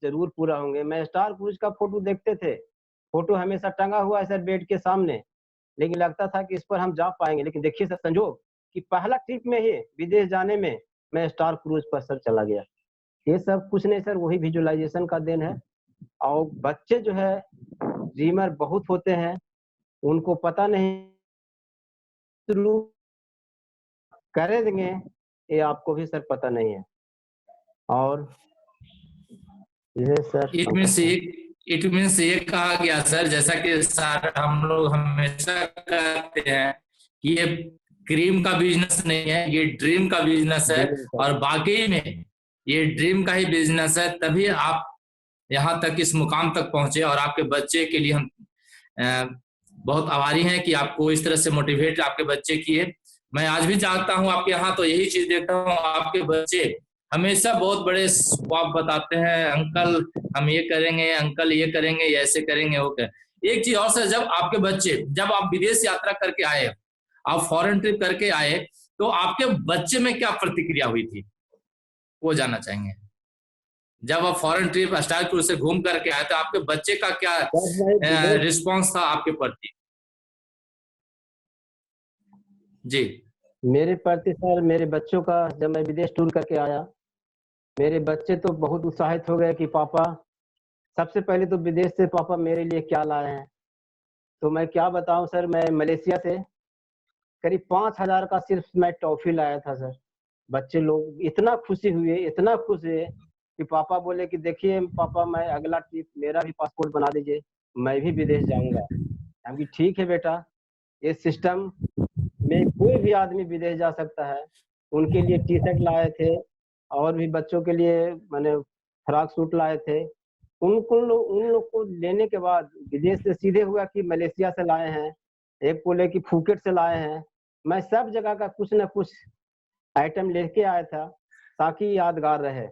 जरूर पूरा होंगे। मैं स्टार क्रूज का फोटो देखते थे, फोटो हमेशा टंगा हुआ है सर बेड के सामने, लेकिन लगता था कि इस पर हम जा पाएंगे, लेकिन देखिए सर संजोग कि पहला ट्रिप में ही विदेश जाने में मैं स्टार क्रूज पर सर चला गया। ये सब कुछ नहीं सर, वही विजुअलाइजेशन का देन है। और बच्चे जो है ड्रीमर बहुत होते हैं, उनको पता नहीं शुरू करेंगे ये आपको भी सर पता नहीं है। और ये सर इट मीन्स ये कहा गया सर, जैसा कि सर हम लोग हमेशा कहते हैं कि ये क्रीम का बिजनेस नहीं है, ये ड्रीम का बिजनेस है। और बाकी में ये ड्रीम का ही बिजनेस है, तभी आप यहाँ तक इस मुकाम तक पहुंचे। और आपके बच्चे के लिए हम बहुत आभारी हैं कि आपको इस तरह से मोटिवेट आपके बच्चे किए। मैं आज भी चाहता हूँ आपके यहाँ तो यही चीज देखता हूँ, आपके बच्चे हमेशा बहुत बड़े ख्वाब बताते हैं, अंकल हम ये करेंगे, अंकल ये करेंगे, ऐसे करेंगे, वो करेंगे। एक चीज और सर, जब आपके बच्चे, जब आप विदेश यात्रा करके आए, आप फॉरेन ट्रिप करके आए, तो आपके बच्चे में क्या प्रतिक्रिया हुई थी वो जानना चाहेंगे। जब आप फॉरेन ट्रिप स्टार क्रूज से घूम करके आए तो आपके बच्चे का क्या रिस्पॉन्स था आपके प्रति? जी मेरे प्रति सर, मेरे बच्चों का जब मैं विदेश टूर करके आया, मेरे बच्चे तो बहुत उत्साहित हो गए कि पापा, सबसे पहले तो विदेश से पापा मेरे लिए क्या लाए हैं। तो मैं क्या बताऊं सर, मैं मलेशिया से करीब 5,000 का सिर्फ मैं टॉफी लाया था सर। बच्चे लोग इतना खुशी हुए, इतना खुश हुए कि पापा बोले कि देखिए पापा, मैं अगला ट्रिप मेरा भी पासपोर्ट बना दीजिए, मैं भी विदेश जाऊंगा। हम कि ठीक है बेटा, ये सिस्टम में कोई भी आदमी विदेश जा सकता है। उनके लिए टी शर्ट लाए थे, और भी बच्चों के लिए मैंने फ्रॉक सूट लाए थे। उन लोग को लेने के बाद विदेश से सीधे हुआ कि मलेशिया से लाए हैं, एक बोले कि फुकेट से लाए हैं। मैं सब जगह का कुछ न कुछ आइटम लेके आया था ताकि यादगार रहे।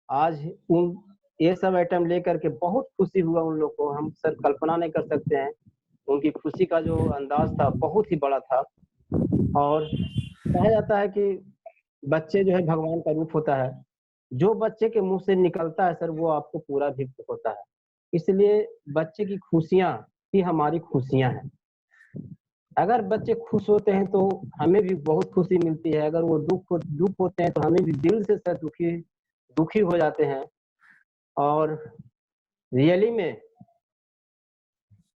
आज उन ये सब आइटम लेकर के बहुत खुशी हुआ उन लोग को, हम सर कल्पना नहीं कर सकते हैं। उनकी खुशी का जो अंदाज था बहुत ही बड़ा था। और कहा जाता है कि बच्चे जो है भगवान का रूप होता है, जो बच्चे के मुंह से निकलता है सर वो आपको पूरा भी होता है। इसलिए बच्चे की खुशियां ही हमारी खुशियां हैं। अगर बच्चे खुश होते हैं तो हमें भी बहुत खुशी मिलती है, अगर वो दुख होते हैं तो हमें भी दिल से सर दुखी हो जाते हैं। और रियली में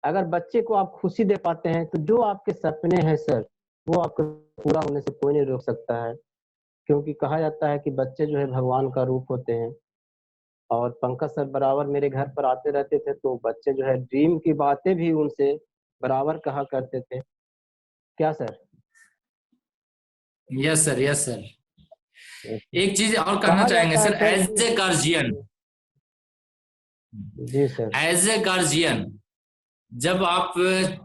अगर बच्चे को आप खुशी दे पाते हैं तो जो आपके सपने हैं सर वो आपके पूरा होने से कोई नहीं रोक सकता है। क्योंकि कहा जाता है कि बच्चे जो है भगवान का रूप होते हैं। और पंकज सर बराबर मेरे घर पर आते रहते थे, तो बच्चे जो है ड्रीम की बातें भी उनसे बराबर कहा करते थे। क्या sir? Yes sir, yes sir. एक चीज और कहना कहा चाहेंगे जाता है sir, sir as a guardian, जी सर, एज ए गार्जियन जब आप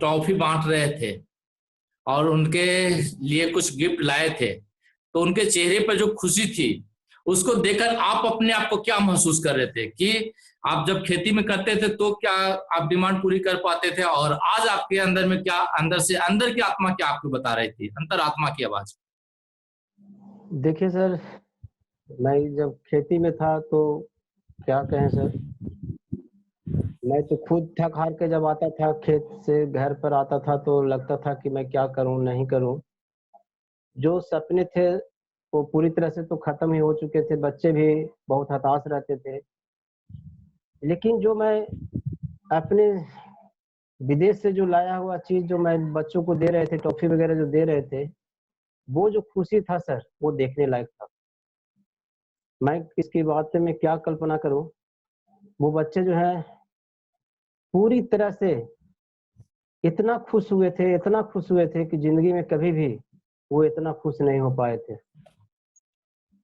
टॉफी बांट रहे थे और उनके लिए कुछ गिफ्ट लाए थे, तो उनके चेहरे पर जो खुशी थी उसको देखकर आप अपने आप को क्या महसूस कर रहे थे कि आप जब खेती में करते थे तो क्या आप डिमांड पूरी कर पाते थे, और आज आपके अंदर में क्या, अंदर से अंदर की आत्मा क्या आपको बता रही थी, अंतर आत्मा की आवाज? देखिए सर, मैं जब खेती में था तो क्या कहें सर, मैं तो खुद थक हार के जब आता था खेत से घर पर आता था तो लगता था कि मैं क्या करूं नहीं करूं। जो सपने थे वो पूरी तरह से तो खत्म ही हो चुके थे, बच्चे भी बहुत हताश रहते थे। लेकिन जो मैं अपने विदेश से जो लाया हुआ चीज जो मैं बच्चों को दे रहे थे, टॉफी वगैरह जो दे रहे थे, वो जो खुशी था सर वो देखने लायक था। मैं इसकी बात से मैं क्या कल्पना करूं। वो बच्चे जो है पूरी तरह से इतना खुश हुए थे, इतना खुश हुए थे कि जिंदगी में कभी भी वो इतना खुश नहीं हो पाए थे।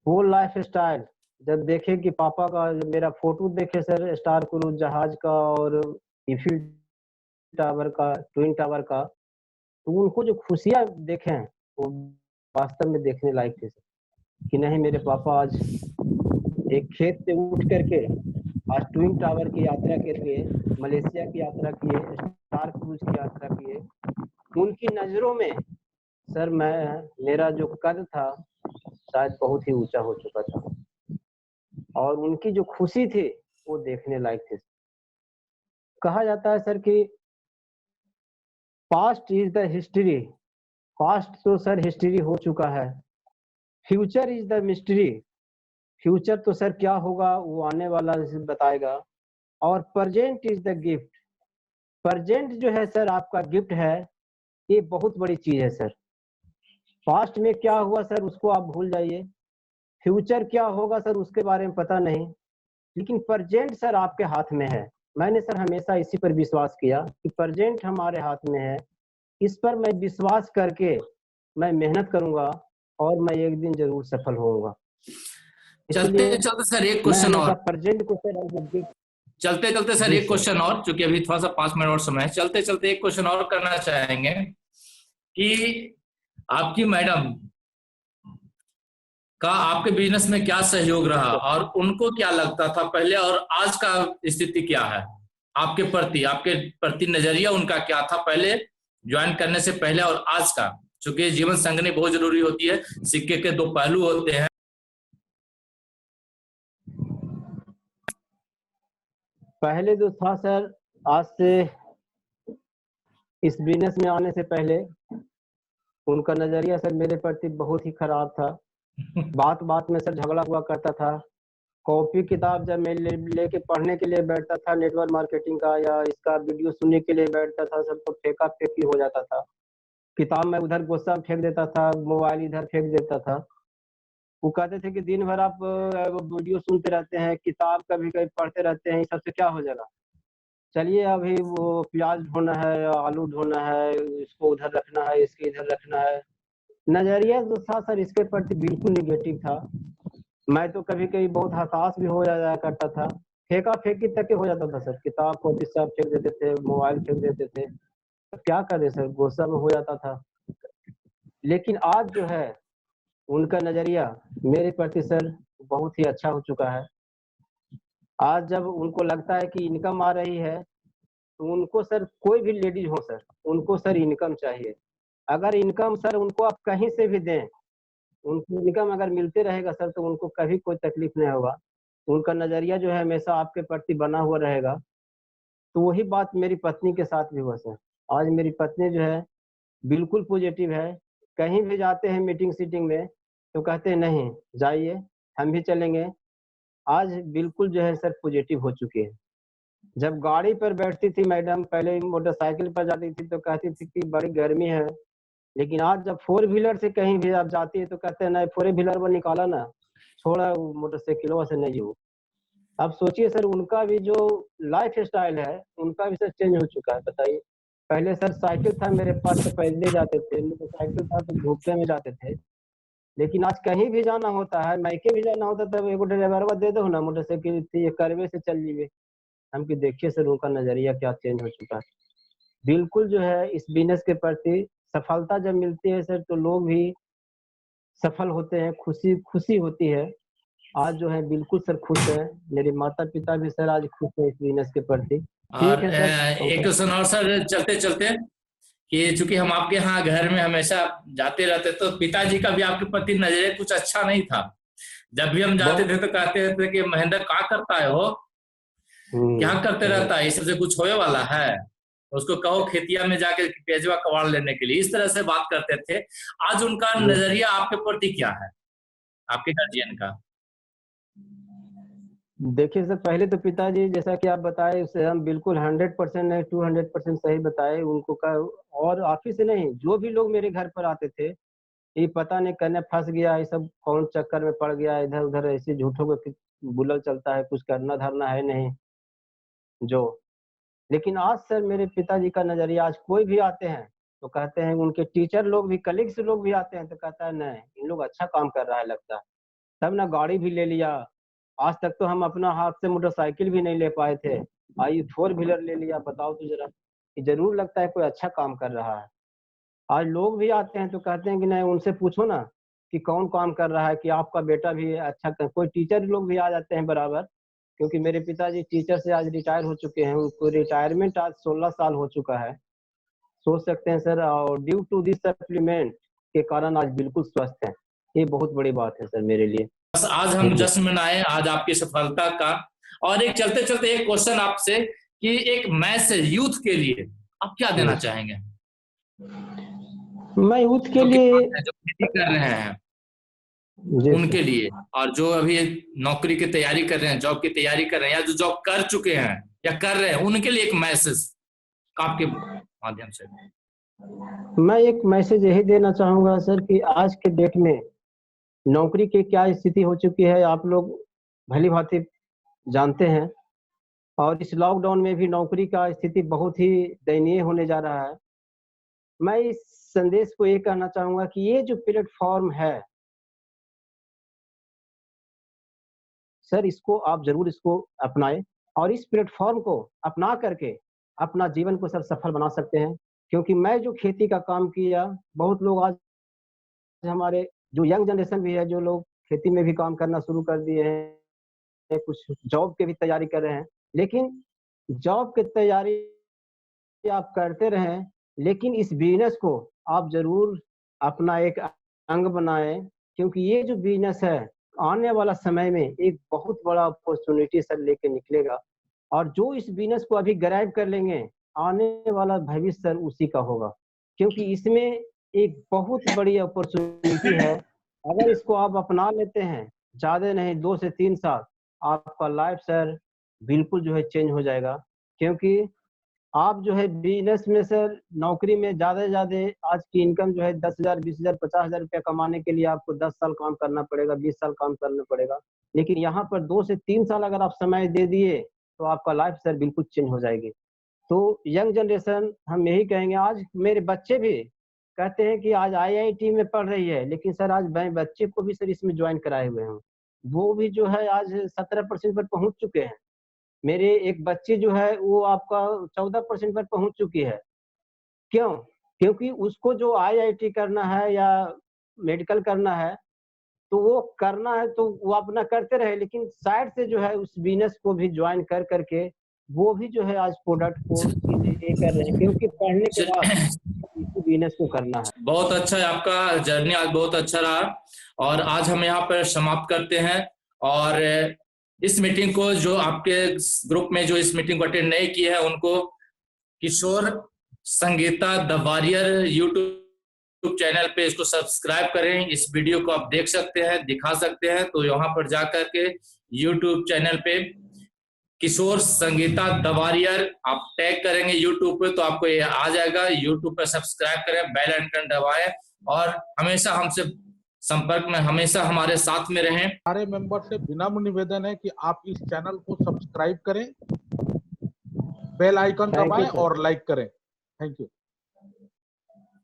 वो लाइफ स्टाइल जब देखे कि पापा का जो मेरा फोटो देखे सर स्टार क्रूज जहाज का और ईफिल टावर का, ट्विन टावर का, तो उनको जो खुशियाँ देखे हैं, वो वास्तव में देखने लायक थे सर। कि नहीं मेरे पापा आज एक खेत से उठ करके आज ट्विन टावर की यात्रा के लिए मलेशिया की यात्रा किए, स्टार क्रूज की यात्रा किए। उनकी नज़रों में सर मेरा जो कद था शायद बहुत ही ऊंचा हो चुका था, और उनकी जो खुशी थी वो देखने लायक थी। कहा जाता है सर कि past is the history, past तो सर हिस्ट्री हो चुका है, future is the mystery, future तो सर क्या होगा वो आने वाला बताएगा, और present is the gift, present जो है सर आपका गिफ्ट है, ये बहुत बड़ी चीज है सर। पास्ट में क्या हुआ सर उसको आप भूल जाइए, फ्यूचर क्या होगा सर उसके बारे में पता नहीं, लेकिन प्रेजेंट सर आपके हाथ में है। मैंने सर हमेशा इसी पर विश्वास किया कि प्रेजेंट हमारे हाथ में है, इस पर मैं विश्वास करके मैं मेहनत करूंगा और मैं एक दिन जरूर सफल होऊंगा। चलते इसलिए चलते सर एक मैं क्वेश्चन हमेशा और, प्रेजेंट को सर चलते चलते सर जी एक सर। क्वेश्चन और, क्योंकि अभी थोड़ा सा 5 मिनट और समय है, चलते चलते एक क्वेश्चन और करना चाहेंगे कि आपकी मैडम का आपके बिजनेस में क्या सहयोग रहा, और उनको क्या लगता था पहले और आज का स्थिति क्या है आपके प्रति, आपके प्रति नजरिया उनका क्या था पहले ज्वाइन करने से पहले और आज का, चूंकि जीवन संगनी बहुत जरूरी होती है, सिक्के के दो पहलू होते हैं। पहले जो था सर, आज से इस बिजनेस में आने से पहले उनका नजरिया सर मेरे प्रति बहुत ही खराब था। बात बात में सर झगड़ा हुआ करता था। कॉपी किताब जब मैं लेके पढ़ने के लिए बैठता था नेटवर्क मार्केटिंग का या इसका वीडियो सुनने के लिए बैठता था सर, तो फेंका फेंकी हो जाता था। किताब मैं उधर गुस्सा में फेंक देता था, मोबाइल इधर फेंक देता था। वो कहते थे कि दिन भर आप वीडियो सुनते रहते हैं, किताब कभी कभी पढ़ते रहते हैं, इस सबसे क्या हो जाएगा। चलिए अभी वो प्याज ढोना है, आलू ढोना है, इसको उधर रखना है, इसके इधर रखना है। नजरिया जो था सर इसके प्रति बिल्कुल निगेटिव था। मैं तो कभी कभी बहुत हताश भी हो जाया करता था, फेंका फेंकी तक के हो जाता था सर, किताब कॉपी सब फेंक देते थे, मोबाइल फेंक देते थे। तो क्या करे सर, गुस्सा में हो जाता था। लेकिन आज जो है उनका नजरिया मेरे प्रति सर बहुत ही अच्छा हो चुका है। आज जब उनको लगता है कि इनकम आ रही है, तो उनको सर कोई भी लेडीज हो सर, उनको सर इनकम चाहिए। अगर इनकम सर उनको आप कहीं से भी दें, उनको इनकम अगर मिलते रहेगा सर, तो उनको कभी कोई तकलीफ नहीं होगा। उनका नजरिया जो है हमेशा आपके प्रति बना हुआ रहेगा। तो वही बात मेरी पत्नी के साथ भी हुआ सर। आज मेरी पत्नी जो है बिल्कुल पॉजिटिव है। कहीं भी जाते हैं मीटिंग सीटिंग में तो कहते हैं नहीं जाइए, हम भी चलेंगे। आज बिल्कुल जो है सर पॉजिटिव हो चुके हैं। जब गाड़ी पर बैठती थी मैडम, पहले मोटरसाइकिल पर जाती थी तो कहती थी कि बड़ी गर्मी है, लेकिन आज जब फोर व्हीलर से कहीं भी आप जाती है तो कहते हैं नहीं फोर व्हीलर वो निकाला ना, छोड़ा मोटरसाइकिलों से नहीं हो। अब सोचिए सर उनका भी जो लाइफ स्टाइल है उनका भी सर चेंज हो चुका है। बताइए, पहले सर साइकिल था मेरे पास तो पैदल जाते थे, मोटरसाइकिल था तो धूपने में जाते थे। लेकिन आज कहीं भी जाना होता है, मायके भी जाना होता है, तो एगो ड्राइवर दे दो ना मोटरसाइकिल थी, ये करवे से चल लीजिए। हम कि देखिए सर उनका नजरिया क्या चेंज हो चुका है। बिल्कुल जो है इस बिजनेस के प्रति सफलता जब मिलती है सर तो लोग भी सफल होते हैं, खुशी खुशी होती है। आज जो है बिल्कुल सर खुश है, मेरे माता पिता भी सर आज खुश है इस बिजनेस के प्रति। और ठीक है सर। एक क्वेश्चन और सर चलते चलते, कि चूंकि हम आपके यहाँ घर में हमेशा जाते रहते, तो पिताजी का भी आपके प्रति नजरिया कुछ अच्छा नहीं था। जब भी हम जाते थे बहुत। तो कहते थे कि महेंद्र क्या करता है वो, क्या करते रहता है, इससे कुछ होने वाला है, उसको कहो खेतिया में जाके पेजवा कबाड़ लेने के लिए, इस तरह से बात करते थे। आज उनका जी। नजरिया आपके प्रति क्या है, आपके गार्जियन का? देखिए सर पहले तो पिताजी जैसा कि आप बताए उससे हम बिल्कुल 100% नहीं 200% सही बताए उनको का। और आप ही से नहीं, जो भी लोग मेरे घर पर आते थे, ये पता नहीं करने फंस गया, ये सब कौन चक्कर में पड़ गया, इधर उधर ऐसे झूठों को बुलल चलता है, कुछ करना धरना है नहीं जो। लेकिन आज सर मेरे पिताजी का नजरिया, आज कोई भी आते हैं तो कहते हैं, उनके टीचर लोग भी कलीग्स लोग भी आते हैं तो कहता है नहीं इन लोग अच्छा काम कर रहा है लगता है, तब ना गाड़ी भी ले लिया, आज तक तो हम अपना हाथ से मोटरसाइकिल भी नहीं ले पाए थे, आई 4 व्हीलर ले लिया। बताओ तो जरा, कि जरूर लगता है कोई अच्छा काम कर रहा है। आज लोग भी आते हैं तो कहते हैं कि नहीं, उनसे पूछो ना कि कौन काम कर रहा है, कि आपका बेटा भी अच्छा कर। कोई टीचर लोग भी आ जाते हैं बराबर, क्योंकि मेरे पिताजी टीचर से आज रिटायर हो चुके हैं, उनको रिटायरमेंट आज 16 साल हो चुका है, सोच सकते हैं सर। और ड्यू टू दिस सप्लीमेंट के कारण आज बिल्कुल स्वस्थ हैं। ये बहुत बड़ी बात है सर मेरे लिए। बस आज हम जी जश्न मनाए आज आपकी सफलता का। और एक चलते चलते एक क्वेश्चन आपसे कि एक मैसेज यूथ के लिए आप क्या देना चाहेंगे, मैं यूथ के जो लिए, किसान हैं, जो खेती कर रहे हैं जी उनके सर, लिए, और जो अभी नौकरी की तैयारी कर रहे हैं, जॉब की तैयारी कर रहे हैं, या जो जॉब कर चुके हैं या कर रहे हैं, उनके लिए एक मैसेज आपके माध्यम से। मैं एक मैसेज यही देना चाहूंगा सर कि आज के डेट में नौकरी की क्या स्थिति हो चुकी है आप लोग भली भांति जानते हैं। और इस लॉकडाउन में भी नौकरी का स्थिति बहुत ही दयनीय होने जा रहा है। मैं इस संदेश को ये कहना चाहूंगा कि ये जो प्लेटफॉर्म है सर, इसको आप जरूर इसको अपनाएं, और इस प्लेटफॉर्म को अपना करके अपना जीवन को सर सफल बना सकते हैं। क्योंकि मैं जो खेती का काम किया, बहुत लोग आज हमारे जो यंग जनरेशन भी है, जो लोग खेती में भी काम करना शुरू कर दिए हैं, कुछ जॉब की भी तैयारी कर रहे हैं। लेकिन जॉब की तैयारी आप करते रहें, लेकिन इस बिजनेस को आप जरूर अपना एक अंग बनाएं, क्योंकि ये जो बिजनेस है आने वाला समय में एक बहुत बड़ा अपॉर्चुनिटी सर लेके निकलेगा। और जो इस बिजनेस को अभी ग्रैब कर लेंगे, आने वाला भविष्य सर उसी का होगा, क्योंकि इसमें एक बहुत बड़ी अपॉर्चुनिटी है। अगर इसको आप अपना लेते हैं, ज्यादा नहीं 2 से 3 साल, आपका लाइफ सर बिल्कुल जो है चेंज हो जाएगा। क्योंकि आप जो है बिजनेस में सर, नौकरी में ज्यादा से ज्यादा आज की इनकम जो है 10,000, 20,000, 50,000 रुपया कमाने के लिए आपको 10 साल काम करना पड़ेगा, 20 साल काम करना पड़ेगा। लेकिन यहाँ पर 2 से 3 साल अगर आप समय दे दिए तो आपका लाइफ सर बिल्कुल चेंज हो जाएगी। तो यंग जनरेशन हम यही कहेंगे, आज मेरे बच्चे भी कहते हैं कि आज आईआईटी में पढ़ रही है, लेकिन सर आज मैं बच्चे को भी सर इसमें ज्वाइन कराए हुए हूँ। वो भी जो है आज 17% पर पहुंच चुके हैं। मेरे एक बच्ची जो है वो आपका 14% पर पहुंच चुकी है। क्यों? क्योंकि उसको जो आईआईटी करना है या मेडिकल करना है, तो वो करना है तो वो अपना करते रहे, लेकिन साइड से जो है उस बिजनेस को भी ज्वाइन कर करके वो भी जो है आज प्रोडक्ट को ये कर रहे हैं, क्योंकि पढ़ने के बाद इसी बिजनेस को करना है। बहुत अच्छा है, आपका जर्नी आज बहुत अच्छा रहा। और आज हम यहाँ पर समाप्त करते हैं। और इस मीटिंग को जो आपके ग्रुप में जो इस मीटिंग को अटेंड नहीं किए हैं, उनको Kishore Sangeeta the warrior YouTube channel पे इसको सब्सक्राइब करें। इस वीडियो को आप देख सकते हैं, दिखा सकते हैं, तो यहाँ पर जाकर के यूट्यूब चैनल पे किशोर संगीता द वॉरियर आप टैग करेंगे यूट्यूब पे तो आपको ये आ जाएगा। यूट्यूब पे सब्सक्राइब करें, बेल आइकन दबाएं, और हमेशा हमसे संपर्क में, हमेशा हमारे साथ में रहें। सारे मेंबर से विनम्र निवेदन है कि आप इस चैनल को सब्सक्राइब करें, बेल आइकन दबाएं और लाइक करें। Thank you.